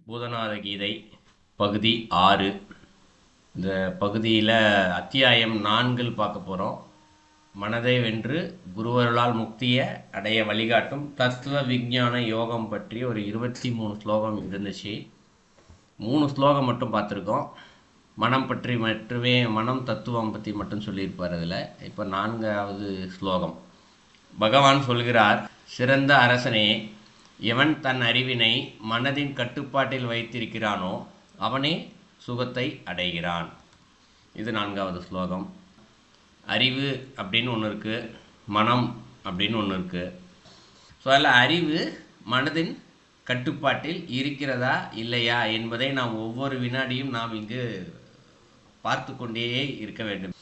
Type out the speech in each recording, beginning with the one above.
பூதநாத கீதை பகுதி 6. இந்த பகுதியில் அத்தியாயம் 4 பார்க்க போகிறோம். மனதை வென்று குருவருளால் முக்தியை அடைய வழிகாட்டும் தத்துவ விஞ்ஞான யோகம் பற்றி ஒரு 23 ஸ்லோகம் இருந்துச்சு. 3 ஸ்லோகம் மட்டும் பார்த்துருக்கோம். மனம் பற்றி மட்டுமே, மனம் தத்துவம் பற்றி மட்டும் சொல்லியிருப்பார். அதில் இப்போ 4வது ஸ்லோகம். பகவான் சொல்கிறார், சிறந்த அரசனே, எவன் தன் அறிவினை மனதின் கட்டுப்பாட்டில் வைத்திருக்கிறானோ அவனே சுகத்தை அடைகிறான். இது 4வது ஸ்லோகம். அறிவு அப்படின்னு ஒன்று இருக்குது, மனம் அப்படின்னு ஒன்று இருக்குது. ஸோ அதில் அறிவு மனதின் கட்டுப்பாட்டில் இருக்கிறதா இல்லையா என்பதை நாம் ஒவ்வொரு வினாடியும் நாம் இங்கு பார்த்து கொண்டே இருக்க வேண்டும்.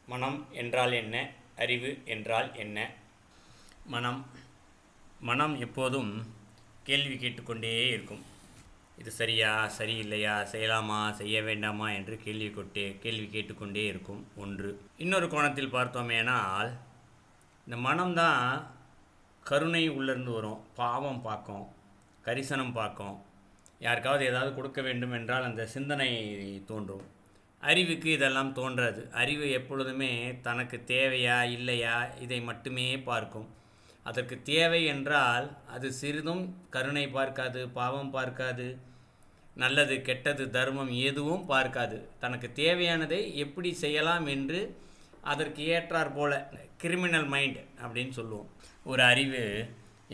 மனம் என்றால் என்ன? அறிவு என்றால் என்ன? மனம் எப்போதும் கேள்வி கேட்டுக்கொண்டே இருக்கும். இது சரியா, சரியில்லையா, செய்யலாமா, செய்ய வேண்டாமா என்று கேள்வி கேட்டுக்கொண்டே இருக்கும். ஒன்று. இன்னொரு கோணத்தில் பார்த்தோமேனால், இந்த மனம்தான் கருணை உள்ளிருந்து வரும், பாவம் பார்க்கும், கரிசனம் பார்க்கும், யாருக்காவது ஏதாவது கொடுக்க வேண்டும் என்றால் அந்த சிந்தனை தோன்றும். அறிவுக்கு இதெல்லாம் தோன்றாது. அறிவு எப்பொழுதுமே தனக்கு தேவையா இல்லையா இதை மட்டுமே பார்க்கும். அதற்கு தேவை என்றால் அது சிறிதும் கருணை பார்க்காது, பாவம் பார்க்காது, நல்லது கெட்டது தர்மம் எதுவும் பார்க்காது. தனக்கு தேவையானதை எப்படி செய்யலாம் என்று அதற்கு ஏற்றார் போல கிரிமினல் மைண்ட் அப்படின்னு சொல்லுவோம். ஒரு அறிவு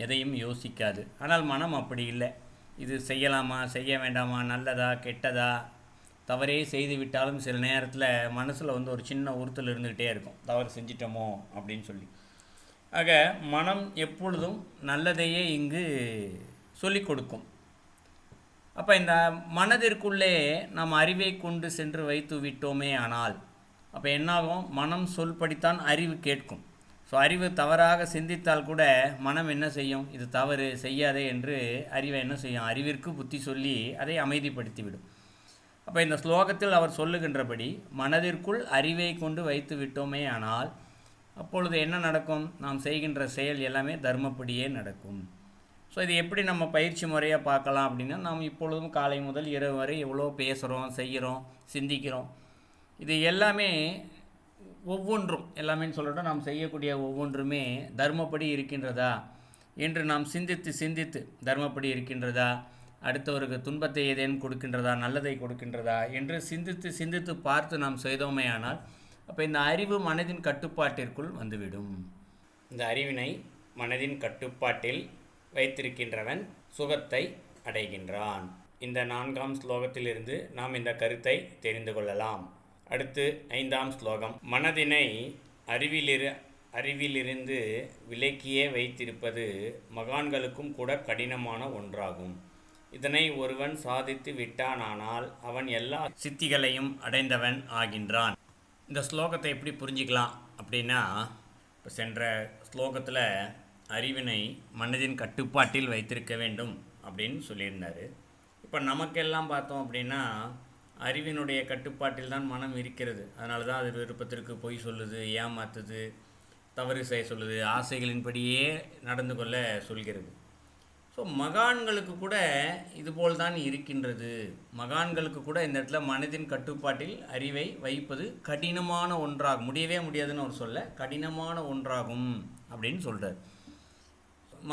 எதையும் யோசிக்காது. ஆனால் மனம் அப்படி இல்லை. இது செய்யலாமா, செய்ய வேண்டாமா, நல்லதா கெட்டதா, தவறே செய்து விட்டாலும் சில நேரத்தில் மனசில் ஒரு சின்ன உறுத்தல் இருந்துக்கிட்டே இருக்கும், தவறு செஞ்சிட்டோமோ அப்படின்னு சொல்லி. ஆக மனம் எப்பொழுதும் நல்லதையே இங்கு சொல்லிக் கொடுக்கும். அப்போ இந்த மனதிற்குள்ளே நாம் அறிவை கொண்டு சென்று வைத்து விட்டோமே ஆனால் அப்போ என்னாகும்? மனம் சொல்படித்தான் அறிவு கேட்கும். ஸோ அறிவு தவறாக சிந்தித்தால் கூட மனம் என்ன செய்யும்? இது தவறு, செய்யாதே என்று அறிவை என்ன செய்யும்? அறிவிற்கு புத்தி சொல்லி அதை அமைதிப்படுத்திவிடும். அப்போ இந்த ஸ்லோகத்தில் அவர் சொல்லுகின்றபடி மனதிற்குள் அறிவை கொண்டு வைத்து விட்டோமே ஆனால் அப்பொழுது என்ன நடக்கும்? நாம் செய்கின்ற செயல் எல்லாமே தர்மப்படியே நடக்கும். ஸோ இது எப்படி நம்ம பயிற்சி முறையாக பார்க்கலாம் அப்படின்னா, நாம் இப்பொழுதும் காலை முதல் இரவு வரை எவ்வளோ பேசுகிறோம், செய்கிறோம், சிந்திக்கிறோம். இது எல்லாமே எல்லாமே சொல்லட்டும், நாம் செய்யக்கூடிய ஒவ்வொன்றுமே தர்மப்படி இருக்கின்றதா என்று நாம் சிந்தித்து தர்மப்படி இருக்கின்றதா, அடுத்தவருக்கு துன்பத்தை ஏதேனும் கொடுக்கின்றதா, நல்லதை கொடுக்கின்றதா என்று சிந்தித்து பார்த்து நாம் செய்தோமே ஆனால் அப்போ இந்த அறிவு மனதின் கட்டுப்பாட்டிற்குள் வந்துவிடும். இந்த அறிவினை மனதின் கட்டுப்பாட்டில் வைத்திருக்கின்றவன் சுகத்தை அடைகின்றான். இந்த 4ஆம் ஸ்லோகத்திலிருந்து நாம் இந்த கருத்தை தெரிந்து கொள்ளலாம். அடுத்து 5ஆம் ஸ்லோகம். மனதினை அறிவிலிருந்து விலக்கியே வைத்திருப்பது மகான்களுக்கும் கூட கடினமான ஒன்றாகும். இதனை ஒருவன் சாதித்து விட்டானானால் அவன் எல்லா சித்திகளையும் அடைந்தவன் ஆகின்றான். இந்த ஸ்லோகத்தை எப்படி புரிஞ்சிக்கலாம் அப்படின்னா, இப்போ சென்ற ஸ்லோகத்தில் அறிவினை மனதின் கட்டுப்பாட்டில் வைத்திருக்க வேண்டும் அப்படின்னு சொல்லியிருந்தார். இப்போ நமக்கெல்லாம் பார்த்தோம் அப்படின்னா அறிவினுடைய கட்டுப்பாட்டில் தான் மனம் இருக்கிறது. அதனால தான் அது விருப்பத்திற்கு பொய் சொல்லுது, ஏமாத்துது, தவறு செய்ய சொல்லுது, ஆசைகளின்படியே நடந்து கொள்ள சொல்கிறது. ஸோ மகான்களுக்கு கூட இதுபோல் தான் இருக்கின்றது. மகான்களுக்கு கூட இந்த இடத்துல மனதின் கட்டுப்பாட்டில் அறிவை வைப்பது கடினமான ஒன்றாகும். முடியவே முடியாதுன்னு அவர் சொல்ல, கடினமான ஒன்றாகும் அப்படின்னு சொல்கிறார்.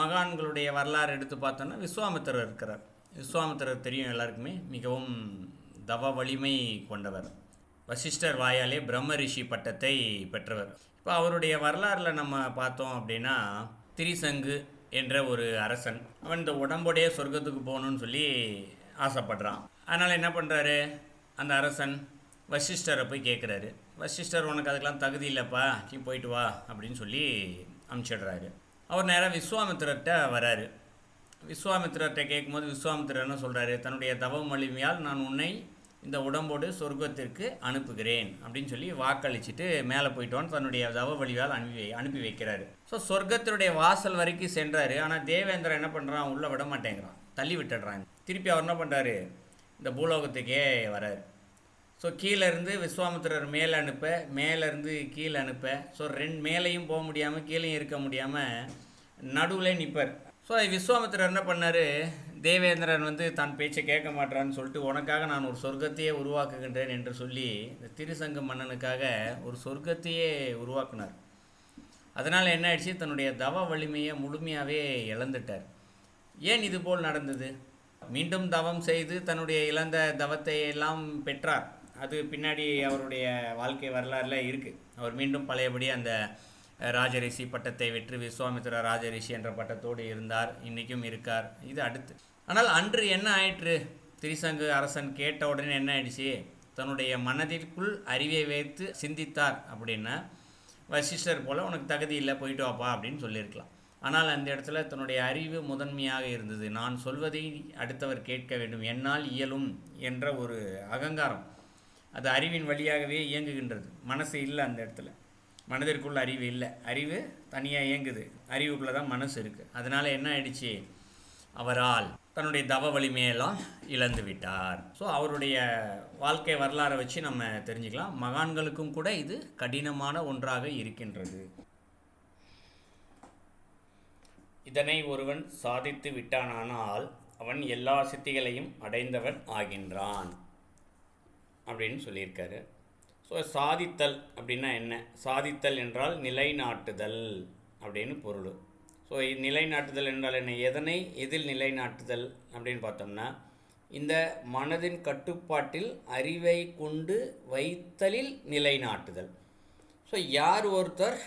மகான்களுடைய வரலாறு எடுத்து பார்த்தோன்னா விஸ்வாமித்திரர் இருக்கிறார். விஸ்வாமித்திரர் தெரியும் எல்லாருக்குமே, மிகவும் தவ வலிமை கொண்டவர். வசிஷ்டர் வாயாலே பிரம்ம ரிஷி பட்டத்தை பெற்றவர். இப்போ அவருடைய வரலாறில் நம்ம பார்த்தோம் அப்படின்னா, திரிசங்கு என்ற ஒரு அரசன், அவன் இந்த உடம்போடைய சொர்க்கத்துக்கு போகணுன்னு சொல்லி ஆசைப்படுறான். அதனால் என்ன பண்ணுறாரு? அந்த அரசன் வசிஷ்டரை போய் கேட்குறாரு. வசிஷ்டர், உனக்கு அதுக்கெலாம் தகுதி இல்லைப்பா, நீ போயிட்டு வா அப்படின்னு சொல்லி அனுப்பிச்சிடுறாரு. அவர் நேராக விஸ்வாமித்திரர்கிட்ட வராரு. விஸ்வாமித்திரர்கிட்ட கேட்கும்போது விஸ்வாமித்திரர் என்ன சொல்கிறாரு? தன்னுடைய தவ வலிமையால் நான் உன்னை இந்த உடம்போடு சொர்க்கத்திற்கு அனுப்புகிறேன் அப்படின்னு சொல்லி வாக்களிச்சுட்டு மேலே போயிட்டோன்னு தன்னுடைய தவ வழியால் அனுப்பி வைக்கிறாரு. ஸோ சொர்க்கத்தினுடைய வாசல் வரைக்கும் சென்றார். ஆனால் தேவேந்திரன் என்ன பண்ணுறான்? உள்ளே விட மாட்டேங்கிறான், தள்ளி விட்டுடுறான். திருப்பி அவர் என்ன பண்ணுறாரு? இந்த பூலோகத்துக்கே வராரு. ஸோ கீழேருந்து விஸ்வாமித்திரர் மேலேருந்து கீழே அனுப்ப, ஸோ மேலேயும் போக முடியாமல் கீழேயும் இருக்க முடியாமல் நடுவில் நிற்பார். ஸோ விஸ்வாமித்திரர் என்ன பண்ணார், தேவேந்திரன் வந்து தான் பேச்சை கேட்க மாட்டான்னு சொல்லிட்டு உனக்காக நான் ஒரு சொர்க்கத்தையே உருவாக்குகின்றேன் என்று சொல்லி இந்த திருசங்க மன்னனுக்காக ஒரு சொர்க்கத்தையே உருவாக்குனார். அதனால் என்ன ஆயிடுச்சு, தன்னுடைய தவ வலிமையை முழுமையாகவே இழந்துட்டார். ஏன் இது போல் நடந்தது? மீண்டும் தவம் செய்து தன்னுடைய இழந்த தவத்தை எல்லாம் பெற்றார். அது பின்னாடி அவருடைய வாழ்க்கை வரலாறுல இருக்குது. அவர் மீண்டும் பழையபடி அந்த ராஜரிஷி பட்டத்தை வெற்றி விஸ்வாமித்திர ராஜரிஷி என்ற பட்டத்தோடு இருந்தார், இன்றைக்கும் இருக்கார். இது அடுத்து. ஆனால் அன்று என்ன ஆயிற்று, திரிசங்கு அரசன் கேட்ட உடனே என்ன ஆயிடுச்சு, தன்னுடைய மனதிற்குள் அறிவை வைத்து சிந்தித்தார். அப்படின்னா வசிஷ்டர் போல் உனக்கு தகுதி இல்லை, போயிட்டு வாப்பா அப்படின்னு சொல்லியிருக்கலாம். ஆனால் அந்த இடத்துல தன்னுடைய அறிவு முதன்மையாக இருந்தது. நான் சொல்வதை அடுத்தவர் கேட்க வேண்டும், என்னால் இயலும் என்ற ஒரு அகங்காரம், அது அறிவின் வழியாகவே இயங்குகின்றது. மனசு இல்லை அந்த இடத்துல, மனதிற்குள்ள அறிவு இல்லை, அறிவு தனியாக இயங்குது, அறிவுக்குள்ளே தான் மனசு இருக்குது. அதனால் என்ன ஆயிடுச்சு, அவரால் தன்னுடைய தவ வலிமையெல்லாம் இழந்து விட்டார். ஸோ அவருடைய வாழ்க்கை வரலாறை வச்சு நம்ம தெரிஞ்சுக்கலாம். மகான்களுக்கும் கூட இது கடினமான ஒன்றாக இருக்கின்றது. இதனை ஒருவன் சாதித்து விட்டானால் அவன் எல்லா சித்திகளையும் அடைந்தவன் ஆகின்றான் அப்படின்னு சொல்லியிருக்காரு. ஸோ சாதித்தல் அப்படின்னா என்ன? சாதித்தல் என்றால் நிலைநாட்டுதல் அப்படின்னு பொருள். ஸோ நிலைநாட்டுதல் என்றால் என்ன? எதில் நிலைநாட்டுதல் அப்படின்னு பார்த்தோம்னா, இந்த மனதின் கட்டுப்பாட்டில் அறிவை கொண்டு வைத்தலில் நிலைநாட்டுதல். ஸோ யார் ஒருத்தர்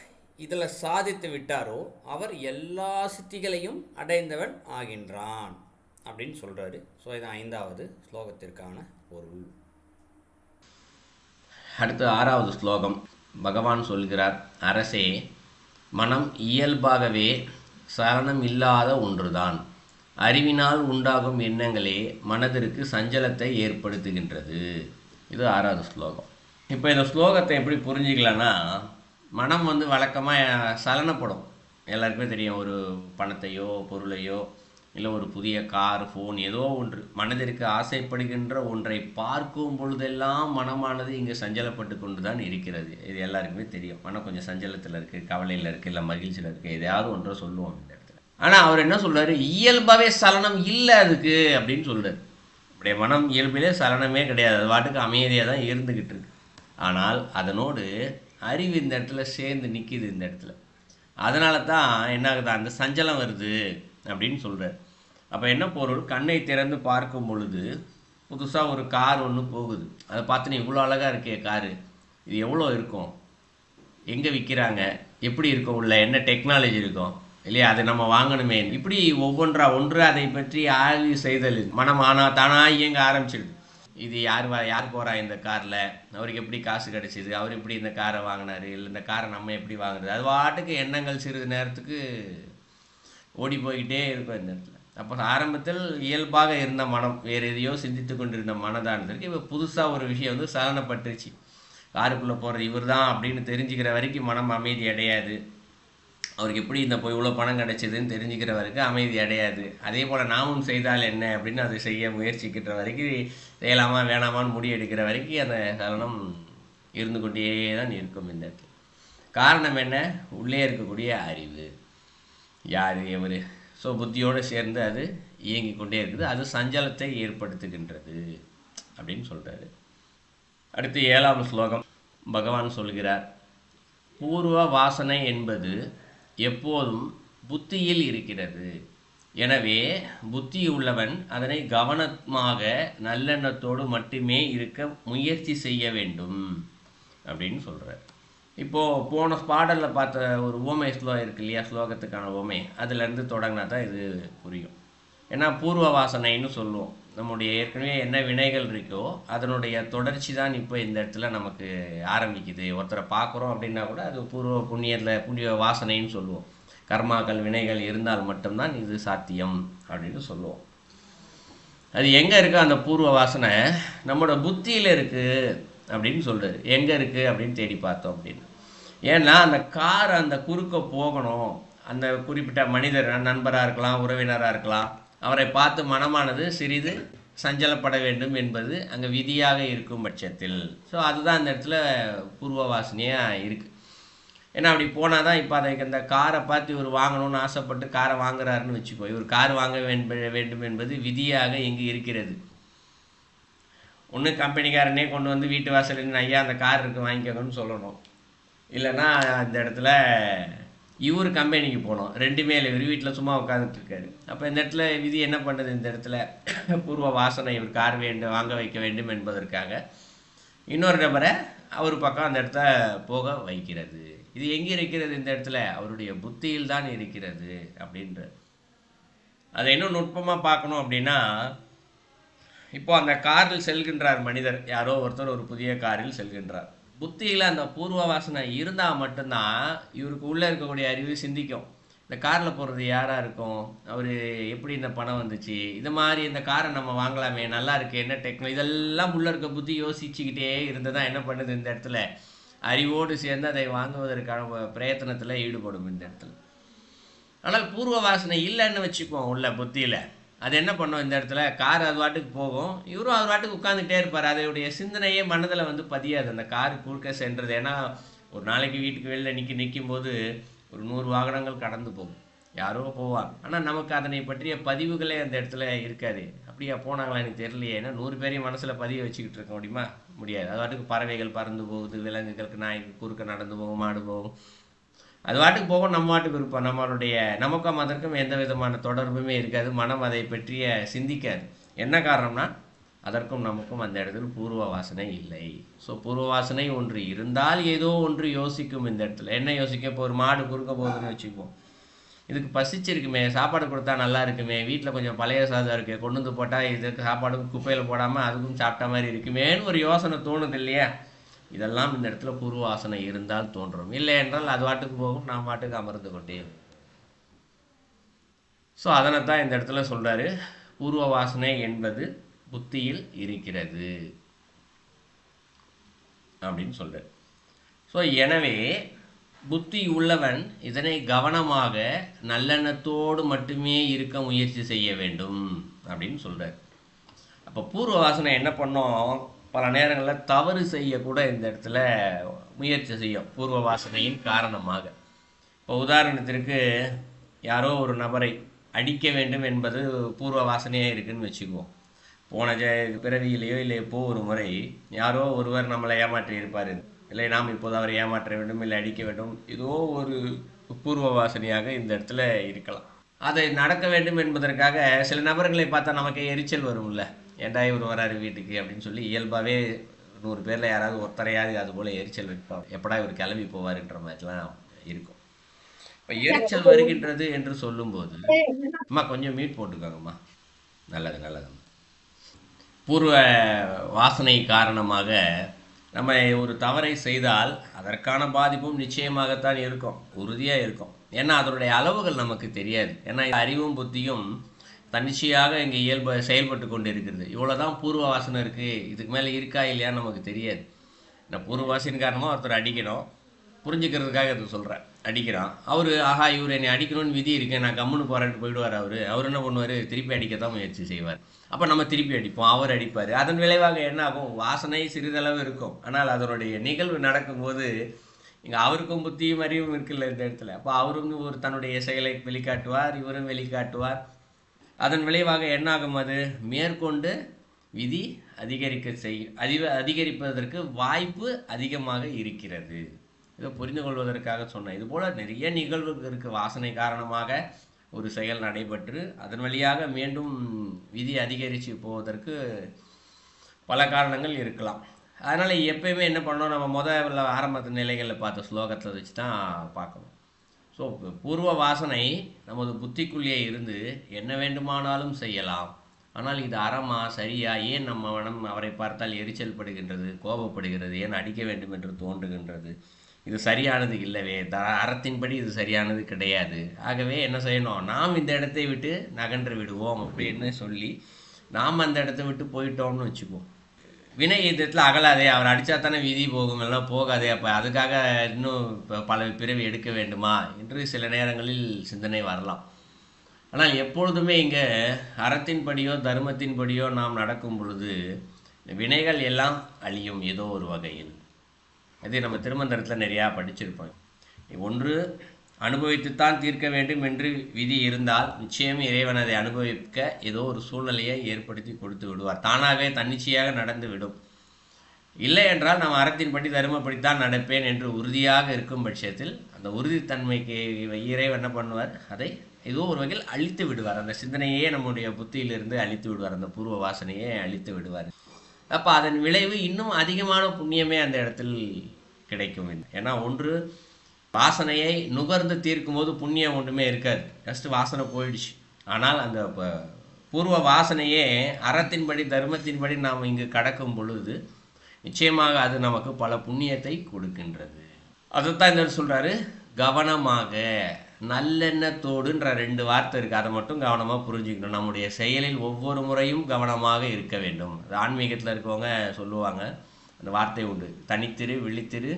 இதில் சாதித்து விட்டாரோ அவர் எல்லா சித்திகளையும் அடைந்தவன் ஆகின்றான் அப்படின்னு சொல்கிறாரு. ஸோ இது 5வது ஸ்லோகத்திற்கான பொருள். அடுத்து 6வது ஸ்லோகம். பகவான் சொல்கிறார், அரசே, மனம் இயல்பாகவே சலனம் இல்லாத ஒன்றுதான். அறிவினால் உண்டாகும் எண்ணங்களே மனதிற்கு சஞ்சலத்தை ஏற்படுத்துகின்றது. இது 6வது ஸ்லோகம். இப்போ இந்த ஸ்லோகத்தை எப்படி புரிஞ்சிக்கலான்னா, மனம் வந்து வழக்கமாக சலனப்படும். எல்லாருக்குமே தெரியும், ஒரு பணத்தையோ பொருளையோ இல்லை ஒரு புதிய கார், ஃபோன், ஏதோ ஒன்று மனதிற்கு ஆசைப்படுகின்ற ஒன்றை பார்க்கும் பொழுதெல்லாம் மனமானது இங்கே சஞ்சலப்பட்டு கொண்டு தான் இருக்கிறது. இது எல்லாருக்குமே தெரியும். மனம் கொஞ்சம் சஞ்சலத்தில் இருக்குது, கவலையில் இருக்குது, இல்லை மகிழ்ச்சியில் இருக்குது, எதையாவது ஒன்றை சொல்லுவோம் இந்த இடத்துல. ஆனால் அவர் என்ன சொல்கிறாரு, இயல்பாகவே சலனம் இல்லை அதுக்கு அப்படின்னு சொல்கிறார். அப்படியே மனம் இயல்பிலே சலனமே கிடையாது, அது பாட்டுக்கு அமைதியாக தான் இருந்துக்கிட்டு இருக்கு. ஆனால் அதனோடு அறிவு இந்த இடத்துல சேர்ந்து நிற்கிது இந்த இடத்துல. அதனால தான் என்ன ஆகுது, அந்த சஞ்சலம் வருது அப்படின்னு சொல்கிறார். அப்போ என்ன பொருள், கண்ணை திறந்து பார்க்கும் பொழுது புதுசாக ஒரு கார் ஒன்று போகுது. அதை பார்த்து நீ இவ்வளோ அழகாக இருக்கே காரு, இது எவ்வளோ இருக்கும், எங்கே விற்கிறாங்க, எப்படி இருக்கும், உள்ள என்ன டெக்னாலஜி இருக்கும் இல்லையா, அதை நம்ம வாங்கணுமே, இப்படி ஒன்று அதை பற்றி ஆய்வு செய்தல் மனம் தானாக இயங்க ஆரம்பிச்சிடுது. இது யார் போகிறா இந்த காரில், அவருக்கு எப்படி காசு கிடச்சிது, அவர் எப்படி இந்த காரை வாங்கினார், இல்லை இந்த காரை நம்ம எப்படி வாங்குறது, அது பாட்டுக்கு எண்ணங்கள் சிறிது நேரத்துக்கு ஓடி போய்கிட்டே இருக்கும் இந்த இடத்துல. அப்போ ஆரம்பத்தில் இயல்பாக இருந்த மனம், வேறு எதையோ சிந்தித்து கொண்டிருந்த மனதானதுக்கு இப்போ புதுசாக ஒரு விஷயம் வந்து சலனப்பட்டுருச்சு. காருக்குள்ளே போகிறது இவர் தான் அப்படின்னு தெரிஞ்சுக்கிற வரைக்கும் மனம் அமைதி அடையாது. அவருக்கு எப்படி இந்த இவ்வளோ பணம் கிடச்சிதுன்னு தெரிஞ்சுக்கிற வரைக்கும் அமைதி அடையாது. அதே போல் நாமும் செய்தால் என்ன அப்படின்னு அதை செய்ய முயற்சிக்கிற வரைக்கும், செய்யலாமா வேணாமான்னு முடிவெடுக்கிற வரைக்கும் அந்த சலனம் இருந்து கொண்டே தான் இருக்கும் இந்த இடத்துல. காரணம் என்ன, உள்ளே இருக்கக்கூடிய அறிவு, யார் எவர், ஸோ புத்தியோடு சேர்ந்து அது இயங்கி கொண்டே இருக்குது, அது சஞ்சலத்தை ஏற்படுத்துகின்றது அப்படின்னு சொல்கிறாரு. அடுத்து 7வது ஸ்லோகம். பகவான் சொல்கிறார், பூர்வ வாசனை என்பது எப்போதும் புத்தியில் இருக்கிறது. எனவே புத்தி உள்ளவன் அதனை கவனமாக நல்லெண்ணத்தோடு மட்டுமே இருக்க முயற்சி செய்ய வேண்டும் அப்படின்னு சொல்கிறார். இப்போது போன பாடலில் பார்த்த ஒரு உவமை இருக்கு இல்லையா, ஸ்லோகத்துக்கான உவமை, அதுலேருந்து தொடங்கினா தான் இது புரியும். ஏன்னா பூர்வ வாசனைன்னு சொல்லுவோம், நம்முடைய ஏற்கனவே என்ன வினைகள் இருக்கோ அதனுடைய தொடர்ச்சி தான் இப்போ இந்த இடத்துல நமக்கு ஆரம்பிக்குது. ஒருத்தரை பார்க்குறோம் அப்படின்னா கூட அது புண்ணிய வாசனைன்னு சொல்லுவோம். கர்மாக்கள் வினைகள் இருந்தால் மட்டும்தான் இது சாத்தியம் அப்படின்னு சொல்லுவோம். அது எங்கே இருக்குது அந்த பூர்வ வாசனை, நம்மளோட புத்தியில் இருக்குது அப்படின்னு சொல்கிறாரு. எங்கே இருக்குது அப்படின்னு தேடி பார்த்தோம் அப்படின்னு. ஏன்னா அந்த கார் அந்த குறுக்க போகணும், அந்த குறிப்பிட்ட மனிதர் நண்பராக இருக்கலாம், உறவினராக இருக்கலாம், அவரை பார்த்து மனமானது சிறிது சஞ்சலப்பட வேண்டும் என்பது அங்கே விதியாக இருக்கும் பட்சத்தில், ஸோ அதுதான் அந்த இடத்துல பூர்வ வாசனையாக இருக்குது. ஏன்னா அப்படி போனால் தான் இப்போ அதை இந்த காரை பார்த்து இவர் வாங்கணும்னு ஆசைப்பட்டு காரை வாங்குறாருன்னு வச்சுக்கோ, இவர் கார் வாங்க வேண்டும் என்பது விதியாக இங்கு இருக்கிறது. ஒன்று கம்பெனிக்காரனே கொண்டு வந்து வீட்டு வாசலின் ஐயா அந்த கார் இருக்குது வாங்கிக்கோங்கன்னு சொல்லணும், இல்லைன்னா இந்த இடத்துல இவர் கம்பெனிக்கு போகணும். ரெண்டுமே இல்லை, இவர் வீட்டில் சும்மா உட்காந்துட்டு இருக்காரு. அப்போ இந்த இடத்துல விதி என்ன பண்ணுது, இந்த இடத்துல பூர்வ வாசனை இவர் கார் வாங்க வைக்க வேண்டும் என்பதற்காக இன்னொரு நபரை அவர் பக்கம் அந்த இடத்த போக வைக்கிறது. இது எங்கே இருக்கிறது, இந்த இடத்துல அவருடைய புத்தியில் தான் இருக்கிறது அப்படின்ற. அதை இன்னும் நுட்பமாக பார்க்கணும் அப்படின்னா, இப்போ அந்த காரில் செல்கின்றார் மனிதர், யாரோ ஒருத்தர் ஒரு புதிய காரில் செல்கின்றார். புத்தியில் அந்த பூர்வ வாசனை இருந்தால் மட்டும்தான் இவருக்கு உள்ளே இருக்கக்கூடிய அறிவு சிந்திக்கும். இந்த காரில் போகிறது யாராக இருக்கும், அவர் எப்படி இந்த பணம் வந்துச்சு, இது மாதிரி இந்த காரை நம்ம வாங்கலாமே, நல்லா இருக்குது, என்ன டெக்னாலஜி, இதெல்லாம் உள்ளே இருக்க புத்தி யோசிச்சுக்கிட்டே இருந்ததான் என்ன பண்ணுது, இந்த இடத்துல அறிவோடு சேர்ந்து அதை வாங்குவதற்கான பிரயத்தனத்தில் ஈடுபடும் இந்த இடத்துல. ஆனால் பூர்வ வாசனை இல்லைன்னு வச்சுக்குவோம் உள்ள புத்தியில், அது என்ன பண்ணோம், இந்த இடத்துல கார் அது வாட்டுக்கு போகும், இவரும் அது வாட்டுக்கு உட்காந்துட்டே இருப்பார். அதோடைய சிந்தனையே மனதில் வந்து பதியாது அந்த காரு குறுக்க சென்றது. ஏன்னா ஒரு நாளைக்கு வீட்டுக்கு வெளியில் நிற்கும் போது ஒரு 100 வாகனங்கள் கடந்து போகும், யாரோ போவாங்க, ஆனால் நமக்கு அதனை பற்றிய பதிவுகளே அந்த இடத்துல இருக்காது. அப்படியா போனாங்களா எனக்கு தெரியலையே, ஏன்னா 100 பேரையும் மனசில் பதிய வச்சுக்கிட்டு இருக்க முடியுமா, முடியாது. அது வாட்டுக்கு பறவைகள் பறந்து போகுது, விலங்குகளுக்கு நாய்க்கு குறுக்க நடந்து போகும், மாடு போகும், அது வாட்டுக்கு போகும், நம்ம வாட்டுக்கு இருப்போம். நமக்கும் அதற்கும் எந்த விதமான தொடர்புமே இருக்காது, மனம் அதை பற்றிய சிந்திக்காது. என்ன காரணம்னா அதற்கும் நமக்கும் அந்த இடத்துல பூர்வ வாசனை இல்லை. ஸோ பூர்வ வாசனை ஒன்று இருந்தால் ஏதோ ஒன்று யோசிக்கும். இந்த இடத்துல என்ன யோசிக்கும், இப்போ ஒரு மாடு குறுக்க போகுதுன்னு வச்சுக்குவோம், இதுக்கு பசிச்சிருக்குமே, சாப்பாடு கொடுத்தா நல்லா இருக்குமே, வீட்டில் கொஞ்சம் பழைய சாதம் இருக்குது, கொண்டு வந்து போட்டால் இதுக்கு சாப்பாடுக்கும் குப்பையில் போடாமல் அதுக்கும் சாப்பிட்ட மாதிரி இருக்குமேன்னு ஒரு யோசனை தோணுது இல்லையா. இதெல்லாம் இந்த இடத்துல பூர்வ வாசனை இருந்தால் தோன்றும். இல்லை என்றால் அது வாட்டுக்கு போகும், நாம் வாட்டுக்கு அமர்ந்து கொண்டே. ஸோ அதனைத்தான் இந்த இடத்துல சொல்கிறாரு, பூர்வ வாசனை என்பது புத்தியில் இருக்கிறது அப்படின்னு சொல்கிறார். ஸோ எனவே புத்தி உள்ளவன் இதனை கவனமாக நல்லெண்ணத்தோடு மட்டுமே இருக்க முயற்சி செய்ய வேண்டும் அப்படின்னு சொல்கிறார். அப்போ பூர்வ வாசனை என்ன பண்ணோம், பல நேரங்களில் தவறு செய்யக்கூட இந்த இடத்துல முயற்சி செய்யும் பூர்வ வாசனையின் காரணமாக. இப்போ உதாரணத்திற்கு யாரோ ஒரு நபரை அடிக்க வேண்டும் என்பது பூர்வ வாசனையாக இருக்குதுன்னு வச்சுக்குவோம். போன பிறவியிலேயோ இல்லை எப்போ ஒரு முறை யாரோ ஒருவர் நம்மளை ஏமாற்றி இருப்பார், இல்லை நாம் இப்போது அவரை ஏமாற்ற வேண்டும், இல்லை அடிக்க வேண்டும், ஏதோ ஒரு பூர்வ வாசனையாக இந்த இடத்துல இருக்கலாம். அதை நடக்க வேண்டும் என்பதற்காக சில நபர்களை பார்த்தா நமக்கு எரிச்சல் வரும்ல, ஏன்டா இவர் வராரு வீட்டுக்கு அப்படின்னு சொல்லி இயல்பாகவே 100 பேரில் யாராவது ஒருத்தரையாவது அது போல் எரிச்சல் வைப்போம், எப்படா இவர் கிளம்பி போவாருன்ற மாதிரிலாம் இருக்கும். இப்போ எரிச்சல் வருகின்றது என்று சொல்லும்போது, அம்மா கொஞ்சம் மீட் போட்டுக்கோங்கம்மா, நல்லது நல்லது. பூர்வ வாசனை காரணமாக நம்ம ஒரு தவறை செய்தால் அதற்கான பாதிப்பும் நிச்சயமாகத்தான் இருக்கும், உறுதியாக இருக்கும். ஏன்னா அதனுடைய அளவுகள் நமக்கு தெரியாது. ஏன்னா அறிவும் புத்தியும் தன்னிச்சையாக இங்கே செயல்பட்டு கொண்டு இருக்கிறது. இவ்வளோதான் பூர்வ வாசனை இருக்குது, இதுக்கு மேலே இருக்கா இல்லையான்னு நமக்கு தெரியாது. நான் பூர்வ வாசனை காரணமாக ஒருத்தர் அடிக்கணும், புரிஞ்சுக்கிறதுக்காக இது சொல்கிறேன், அடிக்கிறான். அவர் ஆஹா இவர் என்னை அடிக்கணும்னு விதி இருக்கேன், நான் கம்முன்னு போகிறேன்ட்டு போயிடுவார். அவர் என்ன பண்ணுவார், திருப்பி அடிக்கத்தான் முயற்சி செய்வார். அப்போ நம்ம திருப்பி அடிப்போம், அவர் அடிப்பார். அதன் விளைவாக என்ன ஆகும், வாசனை சிறிதளவு இருக்கும், ஆனால் அதனுடைய நிகழ்வு நடக்கும்போது இங்கே அவருக்கும் புத்தியும் அறிவும் இருக்குல்ல இந்த இடத்துல. அப்போ அவரும் ஒரு தன்னுடைய செயலை வெளிக்காட்டுவார், இவரும் வெளிக்காட்டுவார். அதன் விளைவாக என்னாகும், அது மேற்கொண்டு விதி அதிகரிப்பதற்கு வாய்ப்பு அதிகமாக இருக்கிறது. இதை புரிந்து கொள்வதற்காக சொன்னேன். இதுபோல் நிறைய நிகழ்வுகள் இருக்குது. வாசனை காரணமாக ஒரு செயல் நடைபெற்று அதன் வழியாக மீண்டும் விதி அதிகரித்து போவதற்கு பல காரணங்கள் இருக்கலாம். அதனால் எப்பயுமே என்ன பண்ணணும், நம்ம முதல்ல ஆரம்பத்து நிலைகளில் பார்த்த ஸ்லோகத்தை வச்சு தான் பார்க்கணும். ஸோ பூர்வ வாசனை நமது புத்திக்குள்ளேயே இருந்து என்ன வேண்டுமானாலும் செய்யலாம். ஆனால் இது அறமா சரியா, ஏன் நம்ம மனம் அவரை பார்த்தால் எரிச்சல் படுகின்றது, கோபப்படுகிறது, ஏன் அடிக்க வேண்டும் என்று தோன்றுகின்றது, இது சரியானது இல்லவே, அறத்தின்படி இது சரியானது கிடையாது. ஆகவே என்ன செய்யணும், நாம் இந்த இடத்தை விட்டு நகன்று விடுவோம் அப்படின்னு சொல்லி நாம் அந்த இடத்த விட்டு போயிட்டோம்னு வச்சுக்குவோம். வினை இதத்தில் அகலாதே, அவர் அடித்தா தானே விதி போகும், எல்லாம் போகாதே, அப்போ அதுக்காக இன்னும் இப்போ பல பிறவி எடுக்க வேண்டுமா என்று சில நேரங்களில் சிந்தனை வரலாம். ஆனால் எப்பொழுதுமே இங்கே அறத்தின்படியோ தர்மத்தின்படியோ நாம் நடக்கும் பொழுது வினைகள் எல்லாம் அழியும் ஏதோ ஒரு வகையில். அது நம்ம திருமந்திரத்தில் நிறையா படிச்சிருப்போம். ஒன்று அனுபவித்துத்தான் தீர்க்க வேண்டும் என்று விதி இருந்தால் நிச்சயம் இறைவன் அதை அனுபவிக்க ஏதோ ஒரு சூழ்நிலையை ஏற்படுத்தி கொடுத்து விடுவார். தானாகவே தன்னிச்சையாக நடந்து விடும். இல்லை என்றால் நாம் அறத்தின்படி தர்மப்படித்தான் நடப்பேன் என்று உறுதியாக இருக்கும் பட்சத்தில் அந்த உறுதித்தன்மைக்கு இறைவன் என்ன பண்ணுவார், அதை ஏதோ ஒரு வகையில் அழித்து விடுவார். அந்த சிந்தனையே நம்முடைய புத்தியிலிருந்து அழித்து விடுவார், அந்த பூர்வ வாசனையே அழித்து விடுவார். அப்போ அதன் விளைவு இன்னும் அதிகமான புண்ணியமே அந்த இடத்தில் கிடைக்கும். ஏன்னா ஒன்று வாசனையை நுகர்ந்து தீர்க்கும் போது புண்ணியம் ஒன்றுமே இருக்காது, ஜஸ்ட் வாசனை போயிடுச்சு. ஆனால் அந்த பூர்வ வாசனையே அறத்தின்படி தர்மத்தின்படி நாம் இங்கு கடக்கும் பொழுது நிச்சயமாக அது நமக்கு பல புண்ணியத்தை கொடுக்கின்றது. அதைத்தான் இந்த சொல்கிறாரு, கவனமாக நல்லெண்ணத்தோடுன்ற 2 வார்த்தை இருக்குது, அதை மட்டும் கவனமாக புரிஞ்சுக்கணும். நம்முடைய செயலில் ஒவ்வொரு முறையும் கவனமாக இருக்க வேண்டும். அது ஆன்மீகத்தில் இருக்கவங்க சொல்லுவாங்க, அந்த வார்த்தை உண்டு, தனித்திரு விழித்திரு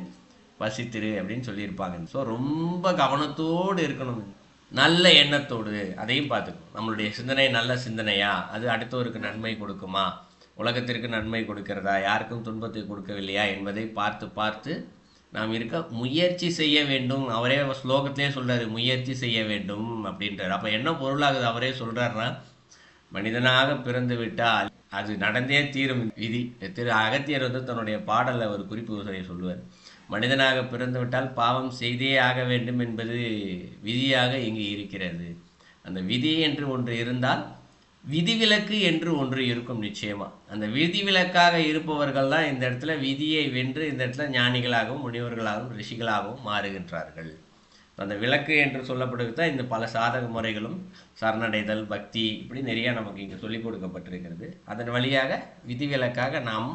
பசித்திரு அப்படின்னு சொல்லியிருப்பாங்க. ஸோ ரொம்ப கவனத்தோடு இருக்கணும், நல்ல எண்ணத்தோடு அதையும் பார்த்துக்கணும். நம்மளுடைய சிந்தனை நல்ல சிந்தனையா, அது அடுத்தவருக்கு நன்மை கொடுக்குமா, உலகத்திற்கு நன்மை கொடுக்கிறதா, யாருக்கும் துன்பத்தை கொடுக்கவில்லையா என்பதை பார்த்து பார்த்து நாம் இருக்க முயற்சி செய்ய வேண்டும். அவரே ஸ்லோகத்திலே சொல்கிறாரு, முயற்சி செய்ய வேண்டும் அப்படின்றார். அப்போ என்ன பொருளாகுது அவரே சொல்கிறாருன்னா, மனிதனாக பிறந்து விட்டால் அது நடந்தே தீரும் விதி. திரு அகத்தியர் தன்னுடைய பாடலில் ஒரு குறிப்பு சொல்லுவார், மனிதனாக பிறந்து விட்டால் பாவம் செய்தே ஆக வேண்டும் என்பது விதியாக இங்கு இருக்கிறது. அந்த விதி என்று ஒன்று இருந்தால் விதிவிலக்கு என்று ஒன்று இருக்கும் நிச்சயமாக. அந்த விதிவிலக்காக இருப்பவர்கள் தான் இந்த இடத்துல விதியை வென்று இந்த இடத்துல ஞானிகளாகவும் முனிவர்களாகவும் ரிஷிகளாகவும் மாறுகின்றார்கள். அந்த விளக்கு என்று சொல்லப்படுவது தான் இந்த பல சாதக முறைகளும் சரணடைதல் பக்தி இப்படி நிறையா நமக்கு இங்கே சொல்லிக் கொடுக்கப்பட்டிருக்கிறது. அதன் வழியாக விதிவிலக்காக நாம்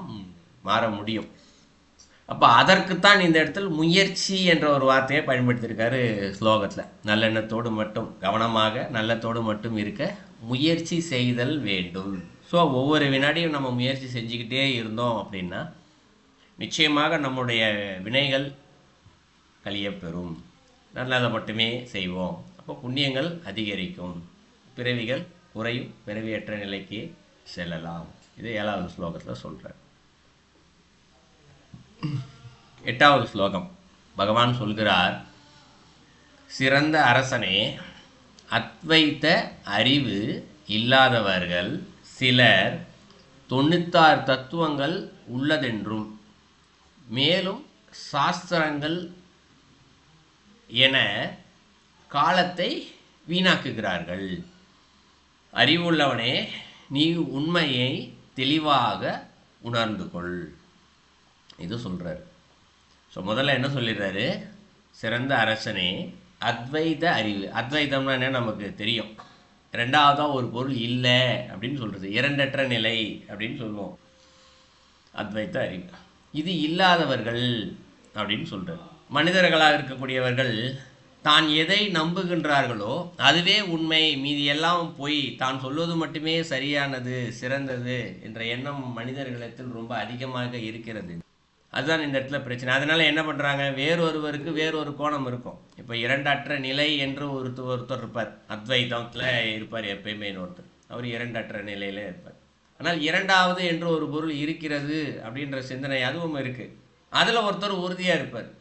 மாற முடியும். அப்போ அதற்குத்தான் இந்த இடத்துல முயற்சி என்ற ஒரு வார்த்தையை பயன்படுத்தியிருக்காரு ஸ்லோகத்தில். நல்லெண்ணத்தோடு மட்டும் கவனமாக நல்லத்தோடு மட்டும் இருக்க முயற்சி செய்தல் வேண்டும். ஸோ ஒவ்வொரு வினாடியும் நம்ம முயற்சி செஞ்சுக்கிட்டே இருந்தோம் அப்படின்னா நிச்சயமாக நம்முடைய வினைகள் கழியப்பெறும். நல்லதை மட்டுமே செய்வோம், அப்போ புண்ணியங்கள் அதிகரிக்கும், பிறவிகள் குறையும், பிறவியற்ற நிலைக்கு செல்லலாம். இது 7வது ஸ்லோகத்தில் சொல்கிறார். 8வது ஸ்லோகம் பகவான் சொல்கிறார், சிறந்த அரசனே, அத்வைத்த அறிவு இல்லாதவர்கள் சிலர் 96 தத்துவங்கள் உள்ளதென்றும் மேலும் சாஸ்திரங்கள் என காலத்தை வீணாக்குகிறார்கள். அறிவுள்ளவனே, நீ உண்மையை தெளிவாக உணர்ந்து கொள். இது சொல்கிறார். ஸோ முதல்ல என்ன சொல்லிடுறாரு, சிறந்த அரசனே, அத்வைத அறிவு. அத்வைதம்னா என்ன நமக்கு தெரியும். 2வதாக ஒரு பொருள் இல்லை அப்படின்னு சொல்கிறது, இரண்டற்ற நிலை அப்படின்னு சொல்லுவோம். அத்வைத்த அறிவு இது இல்லாதவர்கள் அப்படின்னு சொல்கிறார். மனிதர்களாக இருக்கக்கூடியவர்கள் தான் எதை நம்புகின்றார்களோ அதுவே உண்மை, மீதி எல்லாம் பொய், தான் சொல்வது மட்டுமே சரியானது சிறந்தது என்ற எண்ணம் மனிதர்களிடத்தில் ரொம்ப அதிகமாக இருக்கிறது. அதுதான் இந்த இடத்துல பிரச்சனை. அதனால் என்ன பண்ணுறாங்க, வேறொருவருக்கு வேறொரு கோணம் இருக்கும். இப்போ இரண்டற்ற நிலை என்று ஒருத்தர் இருப்பார், அத்வைதத்தில் இருப்பார் எப்பயுமே ஒருத்தர், அவர் இரண்டற்ற நிலையில் இருப்பார். ஆனால் 2வது என்று ஒரு பொருள் இருக்கிறது அப்படின்ற சிந்தனை அதுவும் இருக்குது, அதில் ஒருத்தர் உறுதியாக இருப்பார்.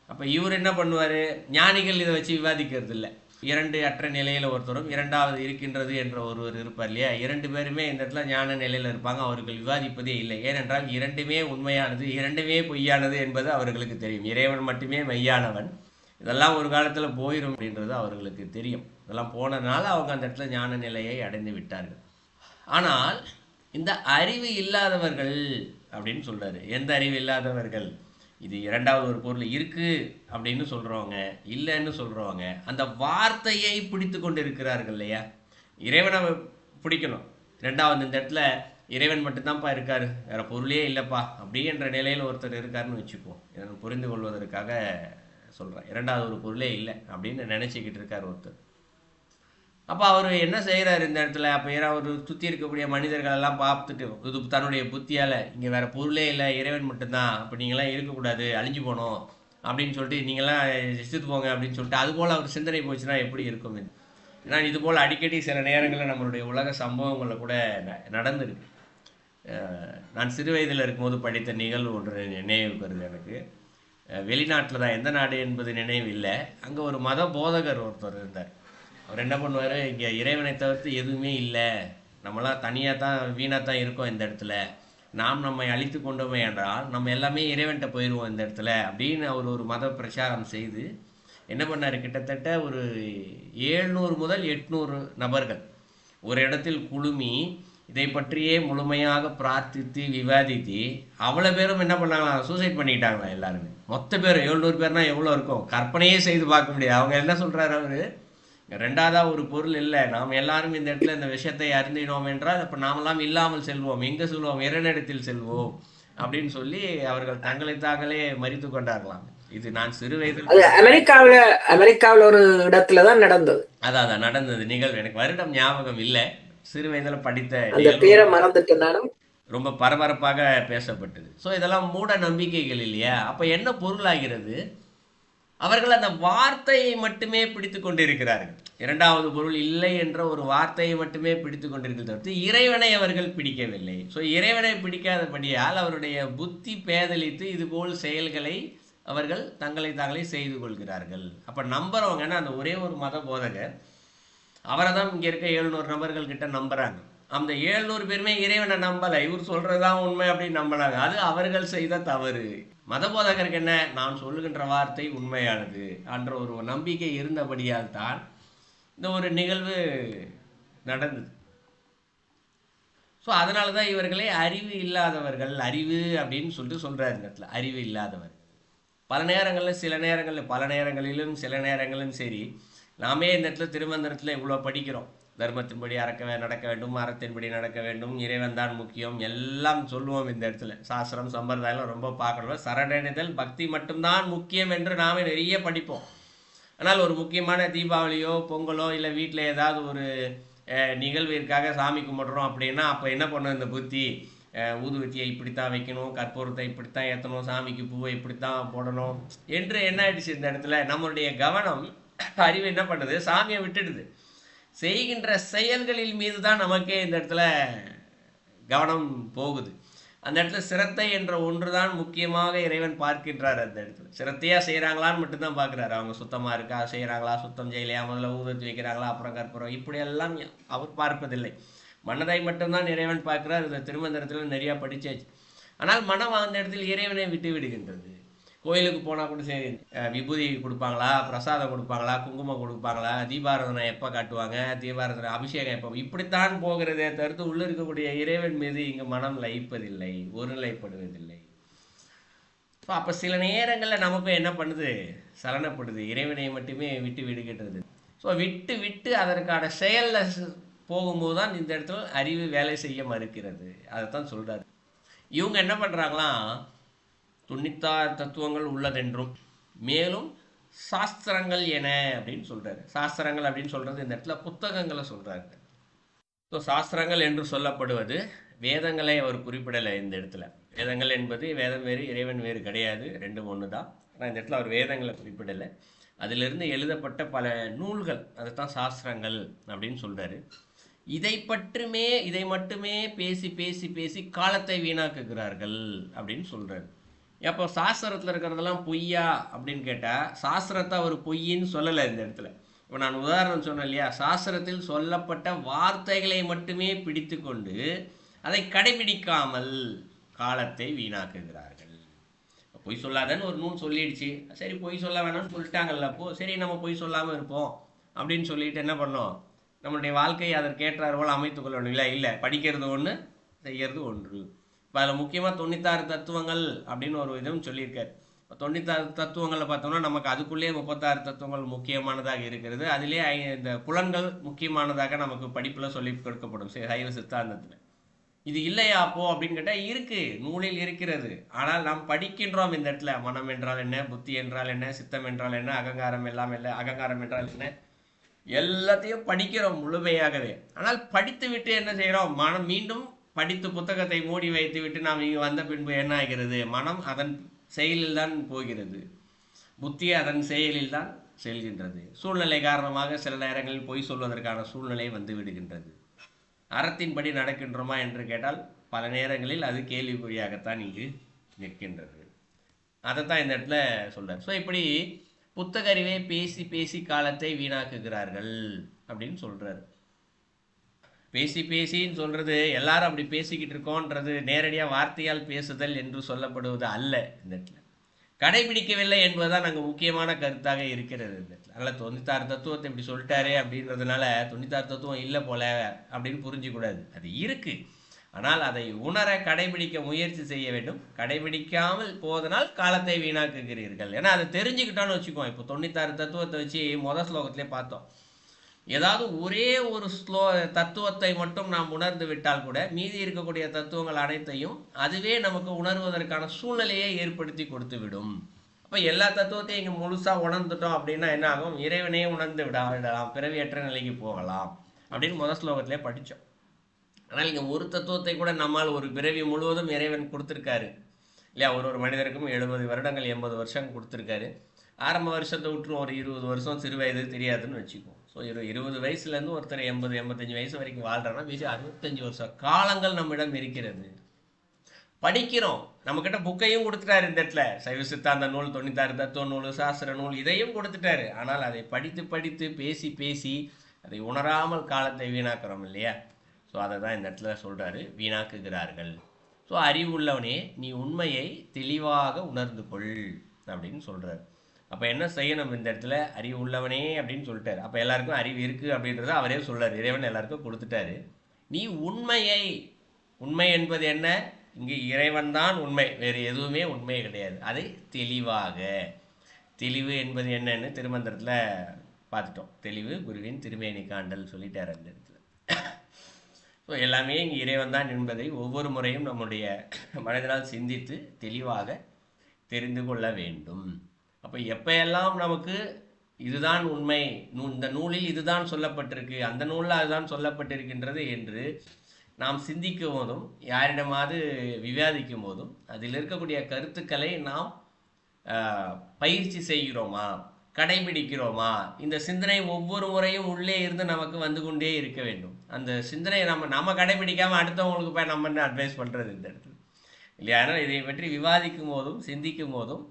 அப்போ இவர் என்ன பண்ணுவார், ஞானிகள் இதை வச்சு விவாதிக்கிறது இல்லை. 2 அற்ற நிலையில் ஒருத்தரும் 2வது இருக்கின்றது என்ற ஒருவர் இருப்பார் இல்லையா, 2 பேருமே இந்த இடத்துல ஞான நிலையில் இருப்பாங்க. அவர்கள் விவாதிப்பதே இல்லை. ஏனென்றால் 2மே உண்மையானது 2மே பொய்யானது என்பது அவர்களுக்கு தெரியும். இறைவன் மட்டுமே மெய்யானவன், இதெல்லாம் ஒரு காலத்தில் போயிடும் அப்படின்றது அவர்களுக்கு தெரியும். இதெல்லாம் போனதுனால அவங்க அந்த இடத்துல ஞான நிலையை அடைந்து விட்டார்கள். ஆனால் இந்த அறிவு இல்லாதவர்கள் அப்படின்னு சொல்கிறாரு. எந்த அறிவு இல்லாதவர்கள், இது 2வது ஒரு பொருள் இருக்குது அப்படின்னு சொல்கிறவங்க, இல்லைன்னு சொல்கிறவங்க, அந்த வார்த்தையை பிடித்து கொண்டு இருக்கிறார்கள் இல்லையா. இறைவனை பிடிக்கணும். 2வது இந்த இடத்துல இறைவன் மட்டும்தான்ப்பா இருக்கார், வேறு பொருளே இல்லைப்பா அப்படின்ற நிலையில் ஒருத்தர் இருக்காருன்னு வச்சுப்போம். இதை புரிந்து கொள்வதற்காக சொல்கிறேன். 2வது ஒரு பொருளே இல்லை அப்படின்னு நினச்சிக்கிட்டு இருக்கார் ஒருத்தர். அப்போ அவர் என்ன செய்கிறார் இந்த இடத்துல, அப்போ அவர் சுற்றி இருக்கக்கூடிய மனிதர்களெல்லாம் பார்த்துட்டு இது தன்னுடைய புத்தியால் இங்கே வேறு பொருளே இல்லை இறைவன் மட்டும்தான், அப்போ நீங்களாம் இருக்கக்கூடாது அழிஞ்சு போகணும் அப்படின்னு சொல்லிட்டு நீங்களாம் செத்து போங்க அப்படின்னு சொல்லிட்டு அதுபோல் அவர் சிந்தனை போச்சுன்னா எப்படி இருக்கும். ஏன்னா இதுபோல் அடிக்கடி சில நேரங்களில் நம்மளுடைய உலக சம்பவங்களில் கூட நடந்திருக்கு. நான் சிறு வயதில் இருக்கும்போது படித்த நிகழ்வு ஒன்று நினைவுக்கு வருது எனக்கு. வெளிநாட்டில் தான், எந்த நாடு என்பது நினைவில்லை. அங்கே ஒரு மத போதகர் ஒருத்தர் இருந்தார். அவர் என்ன பண்ணுவார், இங்கே இறைவனை தவிர்த்து எதுவுமே இல்லை, நம்மளாம் தனியாக தான் வீணாக தான் இருக்கோம் இந்த இடத்துல, நாம் நம்மை அழித்து கொண்டோமே என்றால் நம்ம எல்லாமே இறைவன்கிட்ட போயிடுவோம் இந்த இடத்துல அப்படின்னு அவர் ஒரு மத பிரச்சாரம் செய்து என்ன பண்ணார், கிட்டத்தட்ட ஒரு 700 முதல் 800 நபர்கள் ஒரு இடத்தில் குழுமி இதை பற்றியே முழுமையாக பிரார்த்தித்து விவாதித்து அவ்வளோ பேரும் என்ன பண்ணாங்களாம், சூசைட் பண்ணிக்கிட்டாங்களா எல்லாருமே. மொத்த பேர் 700 பேர்னா எவ்வளோ இருக்கும், கற்பனையே செய்து பார்க்க முடியாது. அவங்க என்ன சொல்கிறாரு, அவர் ரெண்டாவதா ஒரு பொருள் இல்லை, நாம் எல்லாரும் இந்த இடத்துல இந்த விஷயத்தை அறிந்தினோம் என்றால் அப்போ நாமெல்லாம் இல்லாமல் செல்வோம், எங்கே செல்வோம், இறைவனிடத்தில் செல்வோம் அப்படின்னு சொல்லி அவர்கள் தங்களை தாங்களே மறித்து கொண்டார்களாம். இது நான் சிறு வயதில் அமெரிக்காவில் ஒரு இடத்துல தான் நடந்தது. அதான் நடந்தது நிகழ்வு. எனக்கு வருடம் ஞாபகம் இல்லை, சிறு வயதில் படித்த அந்த பேரை மறந்துட்டு நானும். ரொம்ப பரபரப்பாக பேசப்பட்டது. ஸோ இதெல்லாம் மூட நம்பிக்கைகள் இல்லையா. அப்போ என்ன பொருளாகிறது, அவர்கள் அந்த வார்த்தையை மட்டுமே பிடித்து கொண்டிருக்கிறார்கள். இரண்டாவது பொருள் இல்லை என்ற ஒரு வார்த்தையை மட்டுமே பிடித்து கொண்டிருக்கிறது, இறைவனை அவர்கள் பிடிக்கவில்லை. ஸோ இறைவனை பிடிக்காதபடியால் அவருடைய புத்தி பேதலித்து இதுபோல் செயல்களை அவர்கள் தங்களை தாங்களே செய்து கொள்கிறார்கள். அப்போ நம்புறவங்கன்னா அந்த ஒரே ஒரு மத போதகர் அவரை தான் இங்கே இருக்க 700 நபர்கள் கிட்ட நம்புறாங்க. அந்த 700 பேருமே இறைவனை நம்பலை, இவர் சொல்றதுதான் உண்மை அப்படின்னு நம்பினாங்க. அது அவர்கள் செய்த தவறு. மத போதகருக்கு என்ன, நான் சொல்லுகின்ற வார்த்தை உண்மையானது என்ற ஒரு நம்பிக்கை இருந்தபடியால் தான் இந்த ஒரு நிகழ்வு நடந்தது. ஸோ அதனால தான் இவர்களே அறிவு இல்லாதவர்கள், அறிவு அப்படின்னு சொல்லிட்டு சொல்கிறார் இந்த இடத்துல, அறிவு இல்லாதவர். பல நேரங்களில் பல நேரங்களிலும் சில நேரங்களிலும் சரி, நாமே இந்த இடத்துல திருமந்திரத்தில் இவ்வளோ படிக்கிறோம், தர்மத்தின்படி நடக்க வேண்டும், அறத்தின்படி நடக்க வேண்டும், இறைவன் தான் முக்கியம் எல்லாம் சொல்லுவோம். இந்த இடத்துல சாஸ்திரம் சம்பிரதாயம் ரொம்ப பார்க்கணும், சரணடைதல் பக்தி மட்டும்தான் முக்கியம் என்று நாமே நிறைய படிப்போம். ஆனால் ஒரு முக்கியமான தீபாவளியோ பொங்கலோ இல்லை வீட்டில் ஏதாவது ஒரு நிகழ்விற்காக சாமி கும்பிட்றோம் அப்படின்னா அப்போ என்ன பண்ணணும், இந்த புத்தி ஊதுவத்தியை இப்படித்தான் வைக்கணும், கற்பூரத்தை இப்படித்தான் ஏற்றணும், சாமிக்கு பூவை இப்படித்தான் போடணும் என்று என்ன ஆயிடுச்சு, இந்த இடத்துல நம்மளுடைய கவனம் அறிவு என்ன பண்ணுது, சாமியை விட்டுடுது. செய்கின்ற செயல்களில் மீது தான் நமக்கே இந்த இடத்துல கவனம் போகுது. அந்த இடத்துல சிரத்தை என்ற ஒன்று தான் முக்கியமாக இறைவன் பார்க்கின்றார். அந்த இடத்துல சிரத்தையாக செய்கிறாங்களான்னு மட்டும்தான் பார்க்குறாரு. அவங்க சுத்தமாக இருக்கா, செய்கிறாங்களா, சுத்தம் செய்யலையா, முதல்ல ஊதத்தி வைக்கிறாங்களா, அப்புறம் கற்பூரம், இப்படியெல்லாம் அவர் பார்ப்பதில்லை. மனதை மட்டும்தான் இறைவன் பார்க்கிறார். இந்த திருமந்திரத்தில் நிறையா படித்தாச்சு. ஆனால் மனம் அந்த இடத்தில் இறைவனை விட்டு விடுகின்றது. கோயிலுக்கு போனால் கூட சரி, விபூதி கொடுப்பாங்களா, பிரசாதம் கொடுப்பாங்களா, குங்குமம் கொடுப்பாங்களா, தீபாராதனை எப்போ காட்டுவாங்க, தீபாராதனை அபிஷேகம் எப்போ, இப்படித்தான் போகிறதே தவிர்த்து உள்ள இருக்கக்கூடிய இறைவன் மீது இங்கு மனம் லயிப்பதில்லை, ஒருநிலைப்படுவதில்லை. ஸோ அப்போ சில நேரங்களில் நமக்கும் என்ன பண்ணுது, சலனப்படுது, இறைவனை மட்டுமே விட்டு விடுகின்றது. ஸோ விட்டு விட்டு அதற்கான செயலில் போகும்போது தான் இந்த இடத்துல அறிவு வேலை செய்ய மறுக்கிறது. அதைத்தான் சொல்கிறார். இவங்க என்ன பண்ணுறாங்களாம், 96 தத்துவங்கள் உள்ளதென்றும் மேலும் சாஸ்திரங்கள் என அப்படின்னு சொல்கிறாரு. சாஸ்திரங்கள் அப்படின்னு சொல்கிறது இந்த இடத்துல புத்தகங்களை சொல்கிறாரு. ஸோ சாஸ்திரங்கள் என்று சொல்லப்படுவது வேதங்களை அவர் குறிப்பிடலை இந்த இடத்துல. வேதங்கள் என்பது வேதம் வேறு இறைவன் வேறு கிடையாது, ரெண்டும் ஒன்று தான். ஆனால் இந்த இடத்துல அவர் வேதங்களை குறிப்பிடலை. அதிலிருந்து எழுதப்பட்ட பல நூல்கள், அதைத்தான் சாஸ்திரங்கள் அப்படின்னு சொல்கிறாரு. இதை மட்டுமே பேசி பேசி பேசி காலத்தை வீணாக்குகிறார்கள் அப்படின்னு சொல்கிறாரு. அப்போ சாஸ்திரத்தில் இருக்கிறதெல்லாம் பொய்யா அப்படின்னு கேட்டால், சாஸ்திரத்தை அவர் பொய்ன்னு சொல்லலை இந்த இடத்துல. இப்போ நான் உதாரணம் சொன்னேன் இல்லையா, சாஸ்திரத்தில் சொல்லப்பட்ட வார்த்தைகளை மட்டுமே பிடித்து கொண்டு அதை கடைபிடிக்காமல் காலத்தை வீணாக்குகிறார்கள். பொய் சொல்லாதன்னு ஒரு நூல் சொல்லிடுச்சு, சரி பொய் சொல்ல வேணாம்னு சொல்லிட்டாங்கல்ல, அப்போ சரி நம்ம பொய் சொல்லாமல் இருப்போம் அப்படின்னு சொல்லிட்டு என்ன பண்ணோம், நம்மளுடைய வாழ்க்கையை அதற்கேற்றார் போல் அமைத்து கொள்ள வேணும். இல்லை படிக்கிறது ஒன்று, செய்கிறது ஒன்று. இப்போ அதில் முக்கியமாக 96 தத்துவங்கள் அப்படின்னு ஒரு இதுவும் சொல்லியிருக்காரு. இப்போ 96 தத்துவங்களில் பார்த்தோம்னா நமக்கு அதுக்குள்ளேயே 36 தத்துவங்கள் முக்கியமானதாக இருக்கிறது. அதிலே இந்த புலன்கள் முக்கியமானதாக நமக்கு படிப்பில் சொல்லி கொடுக்கப்படும் சைவ சித்தாந்தத்தில். இது இல்லையா அப்போ அப்படின்னு கேட்டால் இருக்குது, நூலில் இருக்கிறது. ஆனால் நாம் படிக்கின்றோம் இந்த இடத்துல. மனம் என்றால் என்ன, புத்தி என்றால் என்ன, சித்தம் என்றால் என்ன, அகங்காரம் எல்லாம் இல்லை, அகங்காரம் என்றால் என்ன, எல்லாத்தையும் படிக்கிறோம் முழுமையாகவே. ஆனால் படித்து விட்டு என்ன செய்கிறோம், மனம் மீண்டும் படித்து புத்தகத்தை மூடி வைத்து விட்டு நாம் இங்கே வந்த பின்பு என்ன ஆகிறது, மனம் அதன் செயலில் தான் போகிறது, புத்தி அதன் செயலில் தான் செல்கின்றது. சூழ்நிலை காரணமாக சில நேரங்களில் பொய் சொல்வதற்கான சூழ்நிலை வந்து விடுகின்றது. அறத்தின்படி நடக்கின்றோமா என்று கேட்டால் பல நேரங்களில் அது கேள்விக்குறியாகத்தான் இங்கு நிற்கின்றது. அதைத்தான் இந்த இடத்துல சொல்றார். ஸோ இப்படி புத்தகறிவே பேசி பேசி காலத்தை வீணாக்குகிறார்கள் அப்படின்னு சொல்றாரு. பேசி பேசின்னு சொல்றது எல்லாரும் அப்படி பேசிக்கிட்டு இருக்கோன்றது நேரடியாக வார்த்தையால் பேசுதல் என்று சொல்லப்படுவது அல்ல. இந்த இடத்துல கடைபிடிக்கவில்லை என்பதுதான் நாங்கள் முக்கியமான கருத்தாக இருக்கிறது இந்த இடத்துல. அதனால் 96 தத்துவத்தை இப்படி சொல்லிட்டாரே அப்படின்றதுனால 96 தத்துவம் இல்லை போல அப்படின்னு புரிஞ்சிக்கூடாது. அது இருக்கு, ஆனால் அதை உணர கடைபிடிக்க முயற்சி செய்ய வேண்டும். கடைபிடிக்காமல் போவதனால் காலத்தை வீணாக்குகிறீர்கள். ஏன்னா அதை தெரிஞ்சுக்கிட்டோன்னு வச்சுக்கோம். இப்போ 96 தத்துவத்தை வச்சு முதல் ஸ்லோகத்திலே பார்த்தோம். ஏதாவது ஒரே ஒரு தத்துவத்தை மட்டும் நாம் உணர்ந்து விட்டால் கூட மீதி இருக்கக்கூடிய தத்துவங்கள் அனைத்தையும் அதுவே நமக்கு உணர்வதற்கான சூழ்நிலையை ஏற்படுத்தி கொடுத்து விடும். அப்போ எல்லா தத்துவத்தையும் இங்கே முழுசாக உணர்ந்துட்டோம் அப்படின்னா என்ன ஆகும்? இறைவனே உணர்ந்து விடலாம், பிறவியற்ற நிலைக்கு போகலாம் அப்படின்னு முதல் ஸ்லோகத்திலே படித்தோம். ஆனால் இங்கே ஒரு தத்துவத்தை கூட நம்மால் ஒரு பிறவி முழுவதும் இறைவன் கொடுத்துருக்காரு இல்லையா? ஒரு மனிதருக்கும் 70 வருடங்கள் 80 வருஷம் கொடுத்துருக்காரு. ஆரம்ப வருஷத்தை விட்டுரும், ஒரு 20 வருஷம் சிறு வயது தெரியாதுன்னு வச்சுக்குவோம். ஸோ 20 வயசுலேருந்து ஒருத்தர் 80-85 வயசு வரைக்கும் வாழ்கிறோன்னா மீதி 65 வருஷம் காலங்கள் நம்மிடம் இருக்கிறது. படிக்கிறோம், நம்மக்கிட்ட புக்கையும் கொடுத்துட்டாரு இந்த இடத்துல. சைவ சித்தாந்த நூல், 96 தத்துவ நூல், சாஸ்திர நூல் இதையும் கொடுத்துட்டாரு. ஆனால் அதை படித்து படித்து பேசி பேசி அதை உணராமல் காலத்தை வீணாக்குறோம் இல்லையா? ஸோ அதை தான் இந்த இடத்துல சொல்கிறாரு, வீணாக்குகிறார்கள். ஸோ அறிவுள்ளவனே நீ உண்மையை தெளிவாக உணர்ந்து கொள் அப்படின்னு சொல்கிறார். அப்போ என்ன செய்யணும் இந்த இடத்துல? அறிவு உள்ளவனே அப்படின்னு சொல்லிட்டாரு. அப்போ எல்லாருக்கும் அறிவு இருக்குது அப்படின்றத அவரே சொல்கிறார். இறைவன் எல்லாருக்கும் கொடுத்துட்டாரு. நீ உண்மையை, உண்மை என்பது என்ன? இங்கே இறைவன் தான் உண்மை, வேறு எதுவுமே உண்மை கிடையாது. அதை தெளிவாக, தெளிவு என்பது என்னன்னு திருமந்திரத்தில் பார்த்துட்டோம். தெளிவு குருவின் திருமேனி காண்டல் சொல்லிட்டார் அந்த இடத்துல. ஸோ எல்லாமே இங்கே இறைவன் தான் என்பதை ஒவ்வொரு முறையும் நம்முடைய மனதினால் சிந்தித்து தெளிவாக தெரிந்து கொள்ள வேண்டும். அப்போ எப்பெல்லாம் நமக்கு இதுதான் உண்மை, இந்த நூலில் இதுதான் சொல்லப்பட்டிருக்கு, அந்த நூலில் அதுதான் சொல்லப்பட்டிருக்கின்றது என்று நாம் சிந்திக்கும் போதும் யாரிடமாவது விவாதிக்கும் போதும் அதில் இருக்கக்கூடிய கருத்துக்களை நாம் பயிற்சி செய்கிறோமா, கடைபிடிக்கிறோமா? இந்த சிந்தனை ஒவ்வொரு முறையும் உள்ளே இருந்து நமக்கு வந்து கொண்டே இருக்க வேண்டும். அந்த சிந்தனையை நம்ம கடைபிடிக்காமல் அடுத்தவங்களுக்கு போய் நம்ம என்ன அட்வைஸ் பண்ணுறது இந்த இடத்துல இல்லையா? ஆனால் இதை பற்றி விவாதிக்கும் போதும் சிந்திக்கும் போதும்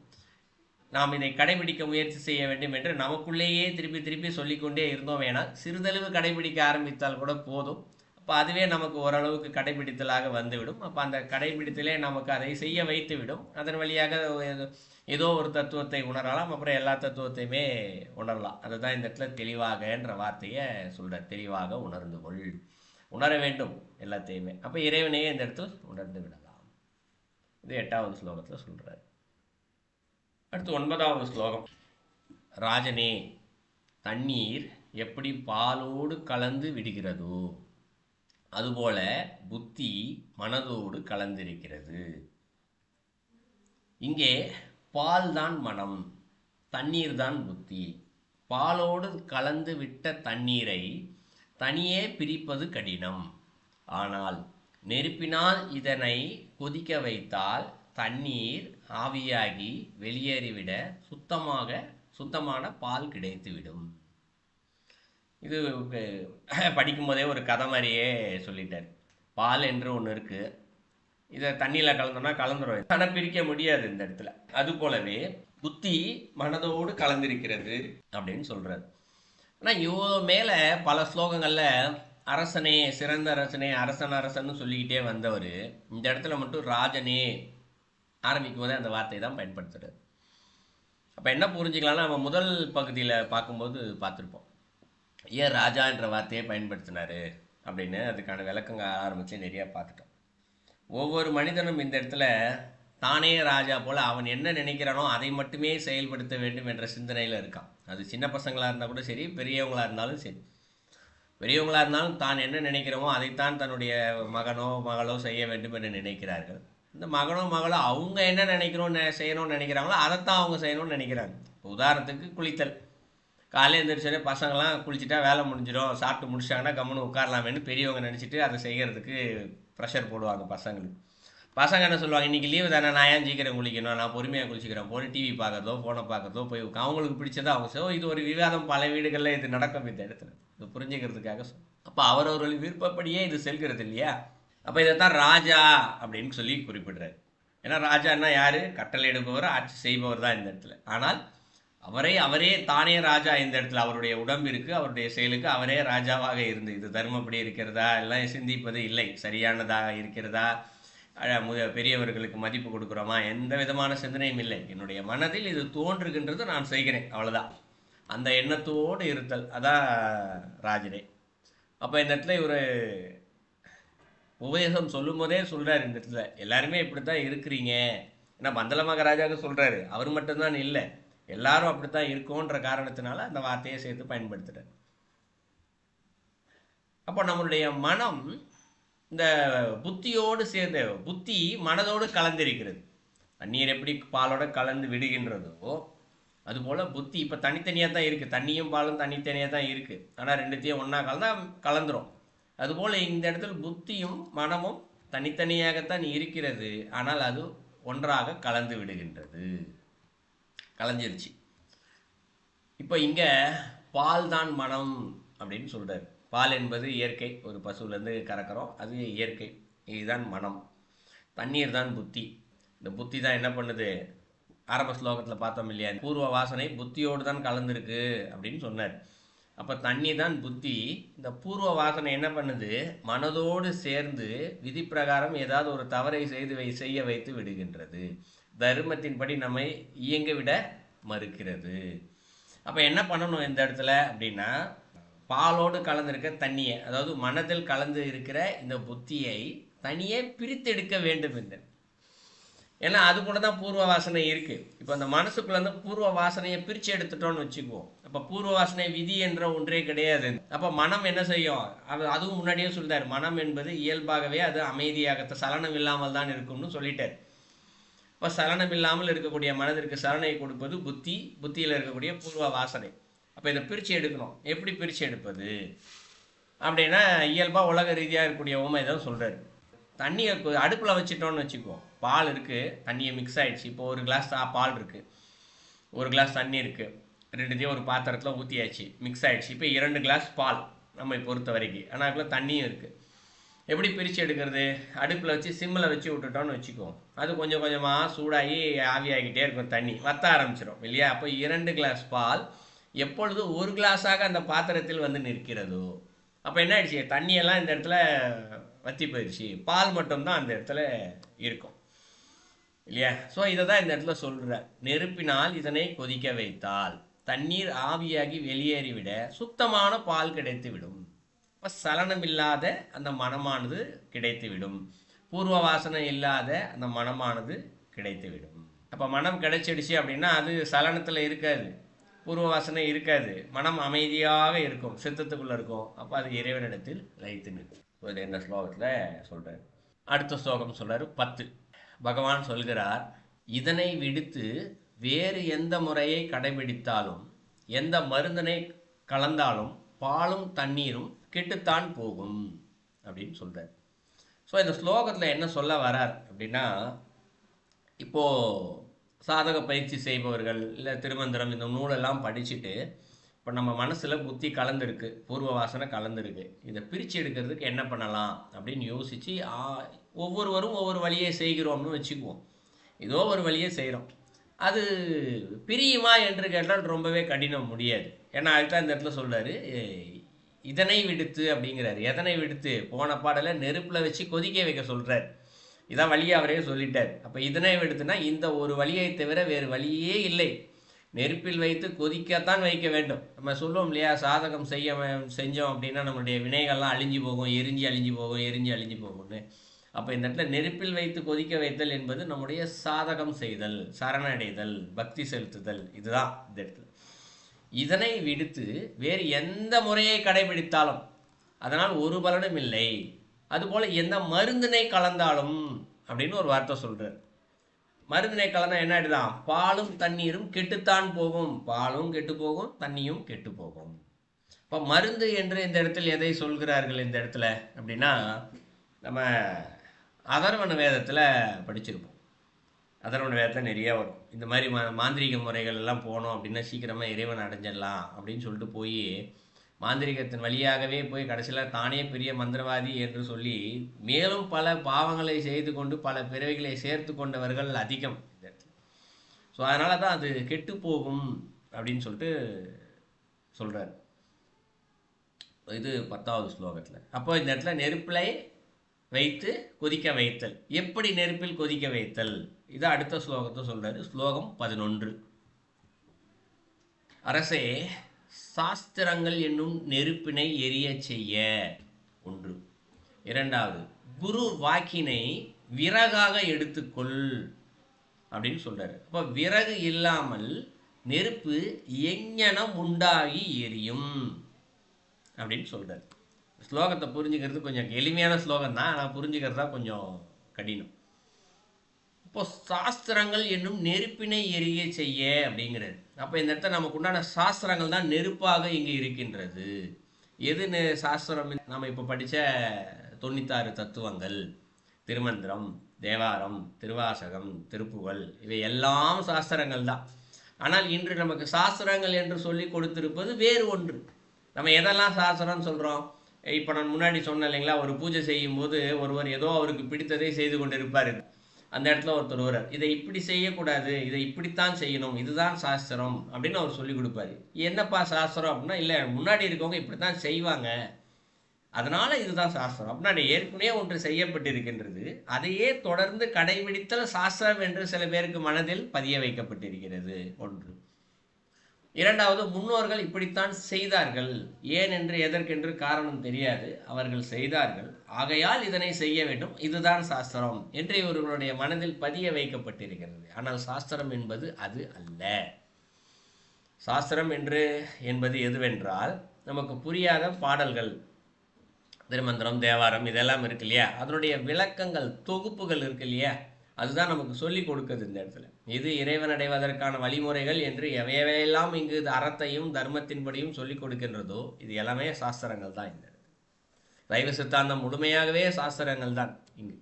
நாம் இதை கடைபிடிக்க முயற்சி செய்ய வேண்டும் என்று நமக்குள்ளேயே திருப்பி திருப்பி சொல்லிக்கொண்டே இருந்தோம். வேணால் சிறிதளவு கடைபிடிக்க ஆரம்பித்தால் கூட போதும். அப்போ அதுவே நமக்கு ஓரளவுக்கு கடைபிடித்தலாக வந்துவிடும். அப்போ அந்த கடைபிடித்தலே நமக்கு அதை செய்ய வைத்து விடும். அதன் வழியாக ஏதோ ஒரு தத்துவத்தை உணரலாம், அப்புறம் எல்லா தத்துவத்தையுமே உணரலாம். அதுதான் இந்த இடத்துல தெளிவாகன்ற வார்த்தையை சொல்கிற. தெளிவாக உணர்ந்து கொள், உணர வேண்டும் எல்லாத்தையுமே. அப்போ இறைவனையே இந்த இடத்துல உணர்ந்து விடலாம். இது 8வது ஸ்லோகத்தில் சொல்கிறார். அடுத்து 9வது ஸ்லோகம். ராஜனே, தண்ணீர் எப்படி பாலோடு கலந்து விடுகிறதோ அதுபோல புத்தி மனதோடு கலந்திருக்கிறது. இங்கே பால் தான் மனம், தண்ணீர் தான் புத்தி. பாலோடு கலந்து விட்ட தண்ணீரை தனியே பிரிப்பது கடினம். ஆனால் நெருப்பினால் இதனை கொதிக்க வைத்தால் தண்ணீர் ஆவியாகி வெளியேறிவிட சுத்தமான பால் கிடைத்துவிடும். இது படிக்கும் போதே ஒரு கதை மாதிரியே சொல்லிட்டார். பால் என்று ஒன்று இருக்குது, இதை தண்ணியில் கலந்தோம்னா கலந்துரும், ஆனால் பிரிக்க முடியாது இந்த இடத்துல. அது போலவே புத்தி மனதோடு கலந்திருக்கிறது அப்படின்னு சொல்கிறார். ஆனால் இவ்வளோ மேலே பல ஸ்லோகங்களில் அரசனே, சிறந்த அரசனே, அரசன் சொல்லிக்கிட்டே வந்தவர் இந்த இடத்துல மட்டும் ராஜனே ஆரம்பிக்கும் போதே அந்த வார்த்தை தான் பயன்படுத்துகிறார். அப்போ என்ன புரிஞ்சுக்கலாம்னா, நம்ம முதல் பகுதியில் பார்க்கும்போது பார்த்துருப்போம், ஏன் ராஜா என்ற வார்த்தையை பயன்படுத்தினார் அப்படின்னு. அதுக்கான விளக்கங்க ஆரம்பித்து நிறையா பார்த்துட்டோம். ஒவ்வொரு மனிதனும் இந்த இடத்துல தானே ராஜா போல் அவன் என்ன நினைக்கிறானோ அதை மட்டுமே செயல்படுத்த வேண்டும் என்ற சிந்தனையில் இருக்கான். அது சின்ன பசங்களாக இருந்தால் கூட சரி, பெரியவங்களாக இருந்தாலும் சரி. பெரியவங்களாக இருந்தாலும் தான் என்ன நினைக்கிறோமோ அதைத்தான் தன்னுடைய மகனோ மகளோ செய்ய வேண்டும் என்று நினைக்கிறார்கள். இந்த மகனோ மகளோ அவங்க என்ன செய்யணும்னு நினைக்கிறாங்களோ அதைத்தான் அவங்க செய்யணும்னு நினைக்கிறாங்க. உதாரணத்துக்கு குளித்தல். காலையில் எழுந்திரிச்சோடனே பசங்களாம் குளிச்சுட்டா வேலை முடிஞ்சிடும், சாப்பிட்டு முடிச்சிட்டாங்கன்னா கம்முன்னு உட்காரலாமேன்னு பெரியவங்க நினச்சிட்டு அதை செய்கிறதுக்கு ப்ரெஷர் போடுவாங்க பசங்களுக்கு. பசங்க என்ன சொல்லுவாங்க, இன்றைக்கி லீவு தானே, நான் ஏன் சீக்கிரம் குளிக்கணும், நான் பொறுமையாக குளிச்சிக்கிறேன், போய் டிவி பார்க்குறதோ ஃபோனை பார்க்குறதோ போய் அவங்களுக்கு பிடிச்சதோ அவங்க. இது ஒரு விவாதம் பல வீடுகளில் இது நடக்கும் இந்த இடத்துல. இது புரிஞ்சுக்கிறதுக்காக அப்போ அவரவர்கள் விருப்பப்படியே இது செல்கிறது இல்லையா? அப்போ இதைத்தான் ராஜா அப்படின்னு சொல்லி குறிப்பிடுறாரு. ஏன்னா ராஜான்னா யார்? கட்டளை எடுப்பவர், ஆட்சி செய்பவர் தான் இந்த இடத்துல. ஆனால் அவரே தானே ராஜா இந்த இடத்துல. அவருடைய உடம்பிற்கு, அவருடைய செயலுக்கு அவரே ராஜாவாக இருந்து இது தர்மப்படி இருக்கிறதா, எல்லாம் சிந்திப்பது இல்லை. சரியானதாக இருக்கிறதா, பெரியவர்களுக்கு மதிப்பு கொடுக்குறோமா, எந்த விதமான சிந்தனையும் இல்லை. என்னுடைய மனதில் இது தோன்றுகின்றது, நான் செய்கிறேன், அவ்வளோதான். அந்த எண்ணத்தோடு இருத்தல், அதான் ராஜரே. அப்போ இந்த இடத்துல இவர் உபதேசம் சொல்லும் போதே சொல்கிறார், இந்த இடத்துல எல்லாருமே இப்படி தான் இருக்கிறீங்க. ஏன்னா மந்தல மகாராஜாவுக்கு சொல்கிறாரு, அவர் மட்டும்தான் இல்லை, எல்லாரும் அப்படித்தான் இருக்கோன்ற காரணத்தினால அந்த வார்த்தையை சேர்த்து பயன்படுத்துகிறார். அப்போ நம்மளுடைய மனம் இந்த புத்தியோடு சேர்ந்து, புத்தி மனதோடு கலந்திருக்கிறது. தண்ணீர் எப்படி பாலோட கலந்து விடுகின்றதோ அதுபோல் புத்தி இப்போ தனித்தனியாக தான் இருக்குது. தண்ணியும் பாலும் தனித்தனியாக தான் இருக்குது, ஆனால் ரெண்டுத்தையும் ஒன்றா கலந்துரும். அதுபோல் இந்த இடத்துல புத்தியும் மனமும் தனித்தனியாகத்தான் இருக்கிறது, ஆனால் அது ஒன்றாக கலந்து விடுகின்றது, கலைஞ்சிருச்சு. இப்போ இங்கே பால் தான் மனம் அப்படின்னு சொல்கிறார். பால் என்பது இயற்கை, ஒரு பசுவிலேருந்து கறக்கிறோம், அது இயற்கை. இதுதான் மனம். தண்ணீர் தான் புத்தி. இந்த புத்தி தான் என்ன பண்ணுது? ஆரம்ப ஸ்லோகத்தில் பார்த்தோம் இல்லையா, பூர்வ வாசனை புத்தியோடு தான் கலந்துருக்கு அப்படின்னு சொன்னார். அப்போ தண்ணி தான் புத்தி. இந்த பூர்வ வாசனை என்ன பண்ணுது? மனதோடு சேர்ந்து விதி பிரகாரம் ஏதாவது ஒரு தவறை செய்ய வைத்து விடுகின்றது. தர்மத்தின்படி நம்மை இயங்க விட மறுக்கிறது. அப்போ என்ன பண்ணணும் இந்த இடத்துல அப்படின்னா, பாலோடு கலந்திருக்க தண்ணியை, அதாவது மனதில் கலந்து இருக்கிற இந்த புத்தியை தனியே பிரித்தெடுக்க வேண்டும் என்று. ஏன்னா அது கூட தான் பூர்வ வாசனை இருக்குது. இப்போ அந்த மனசுக்குள்ளேருந்து பூர்வ வாசனையை பிரித்து எடுத்துட்டோன்னு வச்சுக்குவோம். அப்போ பூர்வ வாசனை விதி என்ற ஒன்றே கிடையாது. அப்போ மனம் என்ன செய்யும்? அதுவும் முன்னாடியே சொல்லிட்டார், மனம் என்பது இயல்பாகவே அது அமைதியாக சலனம் இல்லாமல் தான் இருக்கும்னு சொல்லிட்டார். இப்போ சலனம் இல்லாமல் இருக்கக்கூடிய மனதிற்கு சலனை கொடுப்பது புத்தி, புத்தியில் இருக்கக்கூடிய பூர்வ வாசனை. அப்போ இதை பிரித்து எடுக்கணும். எப்படி பிரித்து எடுப்பது அப்படின்னா, இயல்பாக உலக ரீதியாக இருக்கக்கூடிய உண்மை தான் சொல்கிறார். தண்ணியை அடுப்பில் வச்சுட்டோன்னு வச்சுக்குவோம். பால் இருக்குது, தண்ணியை மிக்ஸ் ஆகிடுச்சு. இப்போ ஒரு கிளாஸ் பால் இருக்குது, ஒரு கிளாஸ் தண்ணி இருக்குது, ரெண்டுத்தையும் ஒரு பாத்திரத்தில் ஊற்றியாச்சு, மிக்ஸ் ஆகிடுச்சு. இப்போ 2 கிளாஸ் பால் நம்மை பொறுத்த வரைக்கும். ஆனால் அதுக்குள்ளே தண்ணியும் இருக்குது. எப்படி பிரித்து எடுக்கிறது? அடுப்பில் வச்சு சிம்மில் வச்சு விட்டுட்டோன்னு வச்சுக்குவோம். அது கொஞ்சம் கொஞ்சமாக சூடாகி ஆவியாகிட்டே இருக்கும், தண்ணி வற்ற ஆரம்பிச்சிடும் இல்லையா? அப்போ 2 கிளாஸ் பால் எப்பொழுது ஒரு கிளாஸாக அந்த பாத்திரத்தில் வந்து நிற்கிறதோ, அப்போ என்ன ஆயிடுச்சு? தண்ணியெல்லாம் இந்த இடத்துல வற்றி போயிடுச்சு, பால் மட்டும்தான் அந்த இடத்துல இருக்கும் இல்லையா? ஸோ இதை தான் இந்த இடத்துல சொல்கிற, நெருப்பினால் இதனை கொதிக்க வைத்தால் தண்ணீர் ஆவியாகி வெளியேறிவிட சுத்தமான பால் கிடைத்துவிடும். இப்போ சலனம் இல்லாத அந்த மனமானது கிடைத்துவிடும், பூர்வ வாசனை இல்லாத அந்த மனமானது கிடைத்துவிடும். அப்போ மனம் கிடைச்சிடுச்சு அப்படின்னா அது சலனத்தில் இருக்காது, பூர்வ வாசனை இருக்காது, மனம் அமைதியாக இருக்கும், சித்தத்துக்குள்ளே இருக்கும். அப்போ அது இறைவனிடத்தில் லயித்து நிற்கும். இதில் இந்த ஸ்லோகத்தில் சொல்கிறார். அடுத்த ஸ்லோகம் சொல்கிறார் 10. பகவான் சொல்கிறார், இதனை விடுத்து வேறு எந்த முறையை கடைபிடித்தாலும், எந்த மருந்தனை கலந்தாலும் பாலும் தண்ணீரும் கெட்டுத்தான் போகும் அப்படின்னு சொல்கிறார். ஸோ இந்த ஸ்லோகத்தில் என்ன சொல்ல வரார் அப்படின்னா, இப்போது சாதக பயிற்சி செய்பவர்கள் இல்லை திருமந்திரம் இந்த நூலெல்லாம் படிச்சுட்டு, இப்போ நம்ம மனசில் புத்தி கலந்துருக்கு, பூர்வ வாசனை கலந்துருக்கு, இதை பிரித்து எடுக்கிறதுக்கு என்ன பண்ணலாம் அப்படின்னு யோசித்து ஒவ்வொருவரும் ஒவ்வொரு வழியை செய்கிறோம்னு வச்சுக்குவோம். ஏதோ ஒரு வழியை செய்கிறோம். அது பிரியுமா என்று கேட்டால் ரொம்பவே கடினம், முடியாது. ஏன்னா அதுதான் இந்த இடத்துல சொல்கிறாரு, இதனை விடுத்து அப்படிங்கிறாரு. எதனை விடுத்து? போன பாடலை நெருப்பில் வச்சு கொதிக்க வைக்க சொல்கிறார். இதான் வழியை அவரே சொல்லிட்டார். அப்போ இதனை விடுத்துனா இந்த ஒரு வழியை தவிர வேறு வழியே இல்லை, நெருப்பில் வைத்து கொதிக்கத்தான் வைக்க வேண்டும். நம்ம சொல்லுவோம் இல்லையா, சாதகம் செஞ்சோம் அப்படின்னா நம்மளுடைய வினைகள்லாம் அழிஞ்சு போகும், எரிஞ்சு அழிஞ்சு போகும்னு. அப்போ இந்த இடத்துல நெருப்பில் வைத்து கொதிக்க வைத்தல் என்பது நம்முடைய சாதகம் செய்தல், சரணடைதல், பக்தி செலுத்துதல், இதுதான் இந்த இடத்துல. இதனை விடுத்து வேறு எந்த முறையை கடைபிடித்தாலும் அதனால் ஒரு பலனும் இல்லை, அதுபோல் எந்த மருந்தினை கலந்தாலும் அப்படின்னு ஒரு வார்த்தை சொல்கிறார். மருந்தினை கலந்தால் என்ன ஆகிடுதான்? பாலும் தண்ணீரும் கெட்டுத்தான் போகும், பாலும் கெட்டு போகும், தண்ணியும் கெட்டு போகும். இப்போ மருந்து என்று இந்த இடத்துல எதை சொல்கிறார்கள் இந்த இடத்துல அப்படின்னா, நம்ம அதர்வண வேதத்தில் படிச்சிருப்போம். அதர்வண வேதத்தில் நிறையா வரும் இந்த மாதிரி மாந்திரீக முறைகள் எல்லாம் போனோம் அப்படின்னா சீக்கிரமாக இறைவன் அடைஞ்சிடலாம் அப்படின்னு சொல்லிட்டு போய் மாந்திரிகத்தின் வழியாகவே போய் கடைசியில் தானே பெரிய மந்திரவாதி என்று சொல்லி மேலும் பல பாவங்களை செய்து கொண்டு பல பிறவிகளை சேர்த்து கொண்டவர்கள் அதிகம் இந்த இடத்துல. ஸோ அதனால தான் அது கெட்டு போகும் அப்படின்னு சொல்லிட்டு சொல்கிறார். இது 10வது ஸ்லோகத்தில். அப்போ இந்த இடத்துல நெருப்பில் வைத்து கொதிக்க வைத்தல். எப்படி நெருப்பில் கொதிக்க வைத்தல்? இது அடுத்த ஸ்லோகத்தை சொல்கிறாரு. ஸ்லோகம் 11. அரசே, சாஸ்திரங்கள் என்னும் நெருப்பினை எரிய செய்ய. 1. 2வது, குரு வாக்கினை விறகாக எடுத்துக்கொள் அப்படின்னு சொல்றாரு. அப்போ விறகு இல்லாமல் நெருப்பு எங்ஙனம் உண்டாகி எரியும் அப்படின்னு சொல்றாரு. ஸ்லோகத்தை புரிஞ்சுக்கிறது கொஞ்சம் எளிமையான ஸ்லோகம் தான், ஆனால் புரிஞ்சுக்கிறது தான் கொஞ்சம் கடினம். இப்போ சாஸ்திரங்கள் என்னும் நெருப்பினை எரிய செய்ய அப்படிங்கிறது. அப்போ இந்த இடத்துல நமக்கு உண்டான சாஸ்திரங்கள் தான் நெருப்பாக இங்கு இருக்கின்றது. எது சாஸ்திரம்? நம்ம இப்போ படித்த 96 தத்துவங்கள், திருமந்திரம், தேவாரம், திருவாசகம், திருப்புகழ், இவை எல்லாம் சாஸ்திரங்கள் தான். ஆனால் இன்று நமக்கு சாஸ்திரங்கள் என்று சொல்லி கொடுத்திருப்பது வேறு ஒன்று. நம்ம எதெல்லாம் சாஸ்திரம்னு சொல்கிறோம்? இப்போ நான் முன்னாடி சொன்னேன் இல்லைங்களா, ஒரு பூஜை செய்யும்போது ஒருவர் ஏதோ அவருக்கு பிடித்ததை செய்து கொண்டு இருப்பார். அந்த இடத்துல ஒருத்தர் வருவார், இதை இப்படி செய்யக்கூடாது, இதை இப்படித்தான் செய்யணும், இதுதான் சாஸ்திரம் அப்படின்னு அவர் சொல்லி கொடுப்பாரு. என்னப்பா சாஸ்திரம் அப்படின்னா, இல்லை முன்னாடி இருக்கவங்க இப்படி தான் செய்வாங்க, அதனால இதுதான் சாஸ்திரம் அப்படின்னா ஏற்கனவே ஒன்று செய்யப்பட்டிருக்கின்றது, அதையே தொடர்ந்து கடைபிடித்தல் சாஸ்திரம் என்று சில பேருக்கு மனதில் பதிய வைக்கப்பட்டிருக்கிறது. 1. 2வது, முன்னோர்கள் இப்படித்தான் செய்தார்கள், ஏன் என்று எதற்கென்று காரணம் தெரியாது, அவர்கள் செய்தார்கள், ஆகையால் இதனை செய்ய வேண்டும், இதுதான் சாஸ்திரம் என்று இவர்களுடைய மனதில் பதிய வைக்கப்பட்டிருக்கிறது. ஆனால் சாஸ்திரம் என்பது அது அல்ல. சாஸ்திரம் என்பது எதுவென்றால், நமக்கு புரியாத பாடல்கள், திருமந்திரம், தேவாரம் இதெல்லாம் இருக்கு இல்லையா, அதனுடைய விளக்கங்கள், தொகுப்புகள் இருக்கு இல்லையா, அதுதான் நமக்கு சொல்லி கொடுக்குது இந்த இடத்துல. இது இறைவன் அடைவதற்கான வழிமுறைகள் என்று எவையெல்லாம் இங்கு அறத்தையும் தர்மத்தின்படியும் சொல்லி கொடுக்கின்றதோ இது எல்லாமே சாஸ்திரங்கள் தான். இந்த இடத்துல சைவ சித்தாந்தம் முழுமையாகவே சாஸ்திரங்கள் தான் இங்கு.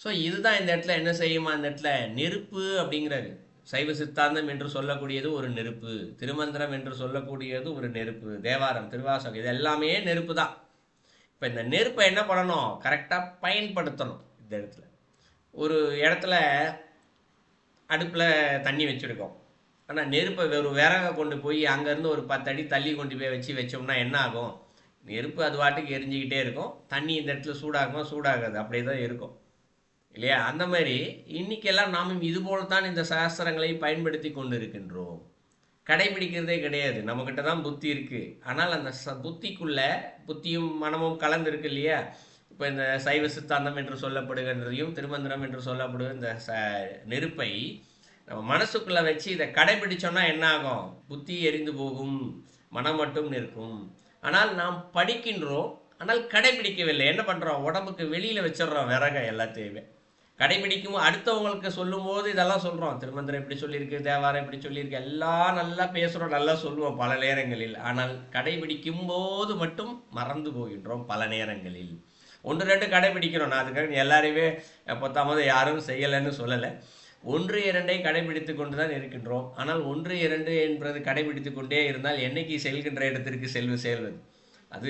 ஸோ இதுதான் இந்த இடத்துல என்ன செய்யுமா, இந்த இடத்துல நெருப்பு அப்படிங்கிறாரு. சைவ சித்தாந்தம் என்று சொல்லக்கூடியது ஒரு நெருப்பு, திருமந்திரம் என்று சொல்லக்கூடியது ஒரு நெருப்பு, தேவாரம், திருவாசகம் இது எல்லாமே நெருப்பு தான். இப்போ இந்த நெருப்பை என்ன பண்ணணும்? கரெக்டாக பயன்படுத்தணும். இந்த இடத்துல ஒரு இடத்துல அடுப்பில் தண்ணி வச்சுருக்கோம், ஆனால் நெருப்பை விறகை கொண்டு போய் அங்கேருந்து ஒரு 10 அடி தள்ளி கொண்டு போய் வச்சோம்னா என்ன ஆகும்? நெருப்பு அது வாட்டுக்கு எரிஞ்சிக்கிட்டே இருக்கும், தண்ணி இந்த இடத்துல சூடாகுமா? சூடாகாது, அப்படியே தான் இருக்கும் இல்லையா? அந்த மாதிரி இன்னைக்கெல்லாம் நாமும் இதுபோல்தான் இந்த சாஸ்திரங்களை பயன்படுத்தி கொண்டு இருக்கின்றோம். கடைபிடிக்கிறதே கிடையாது. நம்மக்கிட்ட தான் புத்தி இருக்குது, ஆனால் அந்த புத்திக்குள்ளே புத்தியும் மனமும் கலந்து இருக்கு இல்லையா? இப்போ இந்த சைவ சித்தாந்தம் என்று சொல்லப்படுகின்றதையும் திருமந்திரம் என்று சொல்லப்படுகிற இந்த நெருப்பை நம்ம மனசுக்குள்ளே வச்சு இதை கடைபிடிச்சோன்னா என்ன ஆகும்? புத்தி எரிந்து போகும், மனம் மட்டும் நிற்கும். ஆனால் நாம் படிக்கின்றோம், ஆனால் கடைபிடிக்கவில்லை. என்ன பண்ணுறோம்? உடம்புக்கு வெளியில் வச்சிடுறோம் விறகை எல்லாத்தையுமே. கடைபிடிக்கும் அடுத்தவங்களுக்கு சொல்லும் போது இதெல்லாம் சொல்கிறோம், திருமந்திரம் இப்படி சொல்லியிருக்கு, தேவாரம் இப்படி சொல்லியிருக்கு, எல்லாம் நல்லா பேசுகிறோம், நல்லா சொல்லுவோம் பல நேரங்களில். ஆனால் கடைபிடிக்கும் போது மட்டும் மறந்து போகின்றோம் பல நேரங்களில். 1 2 கடைபிடிக்கிறோம். நான் அதுக்காக எல்லாரையுமே 10வது யாரும் செய்யலைன்னு சொல்லலை. 1 2 கடைபிடித்து கொண்டு தான் இருக்கின்றோம். ஆனால் 1 2 என்பது கடைபிடித்து கொண்டே இருந்தால் என்னைக்கு செல்கின்ற இடத்திற்கு செல்வது? அது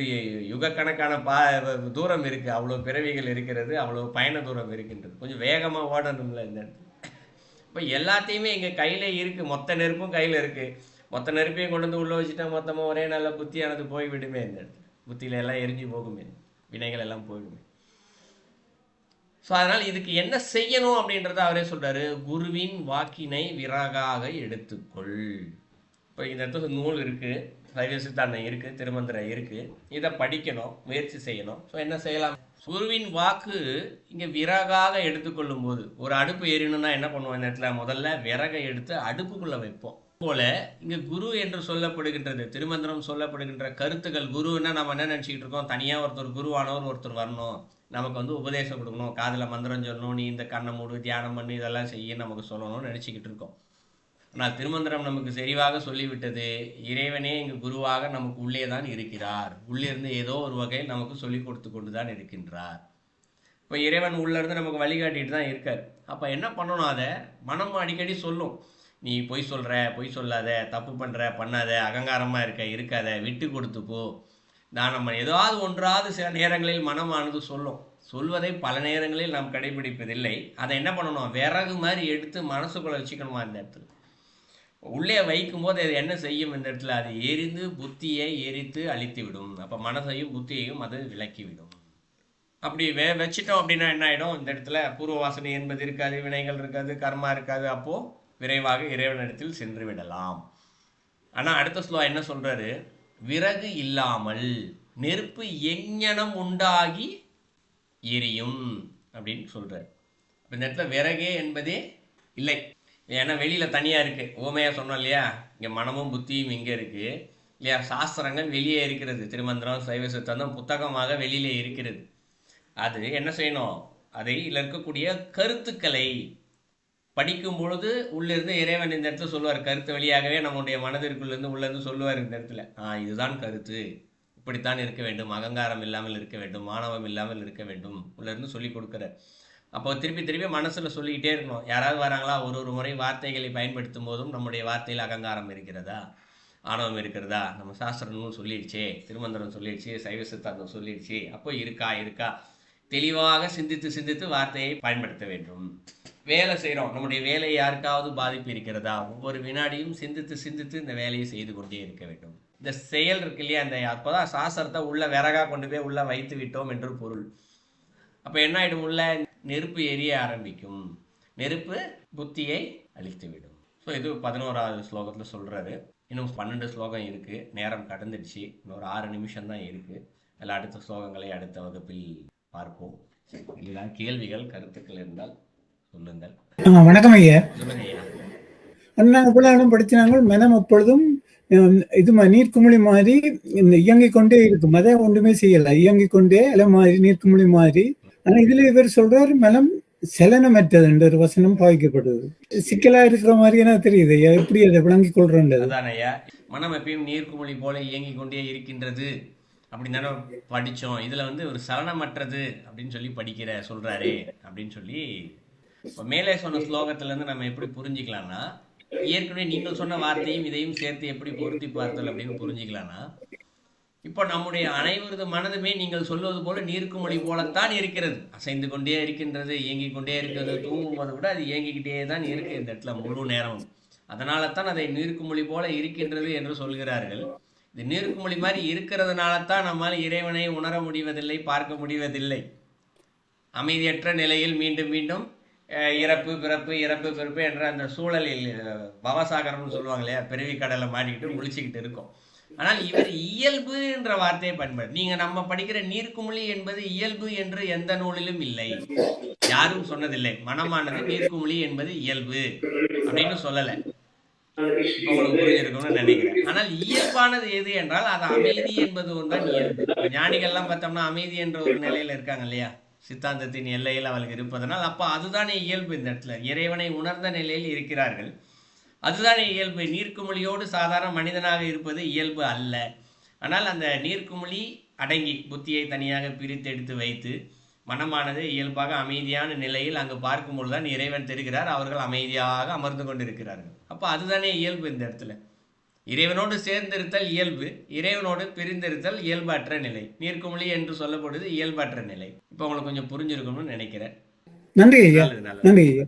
யுகக்கணக்கான தூரம் இருக்குது, அவ்வளோ பிறவிகள் இருக்கிறது, அவ்வளோ பயண தூரம் இருக்கின்றது. கொஞ்சம் வேகமாக ஓடணும்ல இந்த இடத்துல. இப்போ எல்லாத்தையுமே இங்கே கையில் இருக்குது, மொத்த நெருப்பும் கையில் இருக்குது. மொத்த நெருப்பையும் கொண்டு வந்து உள்ளே வச்சுட்டா மொத்தமாக ஒரே நல்ல புத்தியானது போய்விடுமே. இந்த இடத்துல புத்தியில் எல்லாம் எரிஞ்சு போகுமே, வினைகள் எல்லாம் போயிடுமே. ஸோ அதனால் இதுக்கு என்ன செய்யணும் அப்படின்றத அவரே சொல்கிறாரு, குருவின் வாக்கினை விறகாக எடுத்துக்கொள். இப்போ இந்த இடத்துல நூல் இருக்குது, சைவ சித்தாந்தம் இருக்குது, திருமந்திரம் இருக்குது, இதை படிக்கணும், முயற்சி செய்யணும். ஸோ என்ன செய்யலாம்? குருவின் வாக்கு இங்கே விறகாக எடுத்துக்கொள்ளும் போது, ஒரு அடுப்பு எரியணும்னா என்ன பண்ணுவோம்? இந்த இடத்துல முதல்ல விறகை எடுத்து அடுப்புக்குள்ளே வைப்போம். போல இங்கே குரு என்று சொல்லப்படுகின்றது, திருமந்திரம் சொல்லப்படுகின்ற கருத்துக்கள். குருன்னா நம்ம என்ன நினச்சிக்கிட்டு இருக்கோம்? தனியாக ஒருத்தர் குருவானவர் ஒருத்தர் வரணும், நமக்கு வந்து உபதேசம் கொடுக்கணும், காதில் மந்திரம் சொல்லணும், நீ இந்த கண்ணை மூடு, தியானம் பண்ணி இதெல்லாம் செய்ய நமக்கு சொல்லணும்னு நினச்சிக்கிட்டு இருக்கோம். ஆனால் திருமந்திரம் நமக்கு சரிவாக சொல்லிவிட்டது, இறைவனே இங்கு குருவாக நமக்கு உள்ளே தான் இருக்கிறார், உள்ளிருந்து ஏதோ ஒரு வகையில் நமக்கு சொல்லி கொடுத்து கொண்டு தான் இருக்கின்றார். இப்போ இறைவன் உள்ளேருந்து நமக்கு வழிகாட்டிட்டு தான் இருக்கார். அப்போ என்ன பண்ணணும்? அதை மனம் அடிக்கடி சொல்லும், நீ பொய் சொல்கிற பொய் சொல்லாத, தப்பு பண்ணுற பண்ணாத, அகங்காரமாக இருக்காத, விட்டு கொடுத்து போ. நான் நம்ம ஏதாவது ஒன்றாவது சில நேரங்களில் மனமானது சொல்லும். சொல்வதை பல நேரங்களில் நாம் கடைபிடிப்பதில்லை. அதை என்ன பண்ணணும், விறகு மாதிரி எடுத்து மனசுக்குள்ளே வச்சுக்கணுமா இந்த இடத்துல. உள்ளே வைக்கும்போது அது என்ன செய்யும் இந்த இடத்துல, அது எரிந்து புத்தியை எரித்து அழித்து விடும். அப்போ மனசையும் புத்தியையும் அது விலக்கிவிடும். அப்படி வச்சிட்டோம் அப்படின்னா என்ன ஆகிடும், இந்த இடத்துல பூர்வ வாசனை என்பது இருக்காது, வினைகள் இருக்காது, கர்மா இருக்காது. அப்போது விரைவாக இறைவனிடத்தில் சென்று விடலாம். ஆனால் அடுத்த ஸ்லோவா என்ன சொல்கிறாரு, விறகு இல்லாமல் நெருப்பு எஞ்ஞனம் உண்டாகி எரியும் அப்படின்னு சொல்கிறார். இந்த இடத்துல விறகே என்பதே இல்லை. ஏன்னா வெளியில் தனியாக இருக்குது. ஓமையாக சொன்னோம் இல்லையா, இங்கே மனமும் புத்தியும் இங்கே இருக்குது இல்லையா. சாஸ்திரங்கள் வெளியே இருக்கிறது, திருமந்திரம் சைவ சித்தாந்தம் புத்தகமாக வெளியிலே இருக்கிறது. அது என்ன செய்யணும், அதை இருக்கக்கூடிய கருத்துக்களை படிக்கும் பொழுது உள்ளிருந்து இறைவன் இந்த இடத்துல சொல்லுவார். கருத்து வழியாகவே நம்முடைய மனதிற்குள்ளேருந்து உள்ளேருந்து சொல்லுவார் இந்த இடத்துல, இதுதான் கருத்து, இப்படித்தான் இருக்க வேண்டும், அகங்காரம் இல்லாமல் இருக்க வேண்டும், மானவம் இல்லாமல் இருக்க வேண்டும், உள்ளேருந்து சொல்லி கொடுக்குறார். அப்போ திருப்பி திருப்பி மனசில் சொல்லிக்கிட்டே இருக்கணும். யாராவது வராங்களா, ஒரு முறை வார்த்தைகளை பயன்படுத்தும் போதும் நம்முடைய வார்த்தையில் அகங்காரம் இருக்கிறதா, ஆணவம் இருக்கிறதா, நம்ம சாஸ்திர நூல் சொல்லிடுச்சே, திருமந்திரம் சொல்லிடுச்சு, சைவ சித்தாந்தம் சொல்லிடுச்சு, அப்போ இருக்கா தெளிவாக சிந்தித்து வார்த்தையை பயன்படுத்த வேண்டும். வேலை செய்கிறோம், நம்முடைய வேலை யாருக்காவது பாதிப்பு இருக்கிறதா, ஒவ்வொரு வினாடியும் சிந்தித்து இந்த வேலையை செய்து கொண்டே இருக்க வேண்டும். இந்த செயல் இருக்கு இல்லையா, அந்த அப்போதான் சாஸ்திரத்தை உள்ள விறகா கொண்டு போய் உள்ள வைத்து விட்டோம் என்று பொருள். அப்போ என்ன ஆகிடும், உள்ள நெருப்பு எரிய ஆரம்பிக்கும், நெருப்பு புத்தியை அழித்து விடும். ஸோ இது 11வது ஸ்லோகத்தில் சொல்கிறாரு. இன்னும் 12 ஸ்லோகம் இருக்குது, நேரம் கடந்துடுச்சு, இன்னொரு 6 நிமிஷம் தான் இருக்குது. அதில் அடுத்த ஸ்லோகங்களை அடுத்த வகுப்பில் பார்ப்போம். இல்லைனா கேள்விகள் கருத்துக்கள் இருந்தால் சொல்லுங்கள். வணக்கம் ஐயா. சொல்லுங்க ஐயா. நாங்கள் புலானம் படிச்சினாங்க. மனம் எப்பொழுதும் இது நீர்க்குமிழி மாதிரி இயங்கிக் கொண்டே இருக்கும். அதை ஒன்றுமே செய்யல, இயங்கிக் கொண்டே அலை மாதிரி நீர்க்குமிழி மாதிரி. ஆனா இதுல இவர் சொல்றாரு மனம் சலனமற்றது என்ற ஒரு வசனம் பாவிக்கப்படுது. சிக்கலா இருக்கிற மாதிரி எனக்கு தெரியுது. எப்படி அதை விளங்கிக் கொள்றேன்றது. அதான் ஐயா, மனம் எப்பயும் நீர்க்குமிழி போல இயங்கிக் கொண்டே இருக்கின்றது அப்படின்னு தானே படித்தோம். இதில் ஒரு சலனமற்றது அப்படின்னு சொல்லி சொல்கிறாரே அப்படின்னு சொல்லி இப்போ மேலே சொன்ன ஸ்லோகத்திலேருந்து நம்ம எப்படி புரிஞ்சிக்கலாம்னா, ஏற்கனவே நீங்கள் சொன்ன வார்த்தையும் இதையும் சேர்த்து எப்படி பொருத்தி பார்த்தல் அப்படின்னு புரிஞ்சிக்கலாம்னா, இப்போ நம்முடைய அனைவரது மனதுமே நீங்கள் சொல்வது போல நீர்க்குமிழி போலத்தான் இருக்கிறது, அசைந்து கொண்டே இருக்கின்றது, இயங்கிக் கொண்டே இருக்கிறது. தூங்கும் போது கூட அது இயங்கிக்கிட்டே தான் இருக்குது இந்த இடத்துல முழு நேரமும். அதனால தான் அதை நீர்க்குமிழி போல இருக்கின்றது என்று சொல்கிறார்கள். இது நீர்க்குமிழி மாதிரி இருக்கிறதுனால தான் நம்மால் இறைவனை உணர முடிவதில்லை, பார்க்க முடிவதில்லை. அமைதியற்ற நிலையில் மீண்டும் மீண்டும் இறப்பு பிறப்பு என்ற அந்த சூழலில் பவசாகரம்னு சொல்லுவாங்க இல்லையா, பிறவி கடலை மாட்டிக்கிட்டு முழிச்சுக்கிட்டு இருக்கோம். ஆனால் இவர் இயல்பு என்ற வார்த்தையை பயன்படுத்த, நீங்க நம்ம படிக்கிற நீர்க்குமிழி என்பது இயல்பு என்று எந்த நூலிலும் இல்லை, யாரும் சொன்னதில்லை. மனமானது நீர்க்குமிழி என்பது இயல்பு அப்படின்னு சொல்லலை. உங்களுக்கு புரிஞ்சிருக்கும்னு நினைக்கிறேன். ஆனால் இயல்பானது எது என்றால் அது அமைதி என்பது ஒன்றான் இயல்பு. ஞானிகள்லாம் பார்த்தோம்னா அமைதி என்ற ஒரு நிலையில இருக்காங்க இல்லையா, சித்தாந்தத்தின் எல்லையில் அவளுக்கு இருப்பதனால் அப்போ அதுதானே இயல்பு. இந்த இடத்துல இறைவனை உணர்ந்த நிலையில் இருக்கிறார்கள், அதுதானே இயல்பு. நீர்க்குமிழியோடு சாதாரண மனிதனாக இருப்பது இயல்பு அல்ல. ஆனால் அந்த நீர்க்குமிழி அடங்கி புத்தியை தனியாக பிரித்தெடுத்து வைத்து மனமானது இயல்பாக அமைதியான நிலையில் அங்கு பார்க்கும்போது தான் இறைவன் தெரிகிறார், அவர்கள் அமைதியாக அமர்ந்து கொண்டிருக்கிறார்கள். அப்போ அதுதானே இயல்பு. இந்த இடத்துல இறைவனோடு சேர்ந்திருத்தல் இயல்பு, இறைவனோடு பிரிந்திருத்தல் இயல்பற்ற நிலை. நீர்க்குமிழி என்று சொல்லப்படுது இயல்பற்ற நிலை. இப்போ உங்களுக்கு கொஞ்சம் புரிஞ்சிருக்கும்னு நினைக்கிறேன். நன்றி ஐயா. நன்றி ஐயா.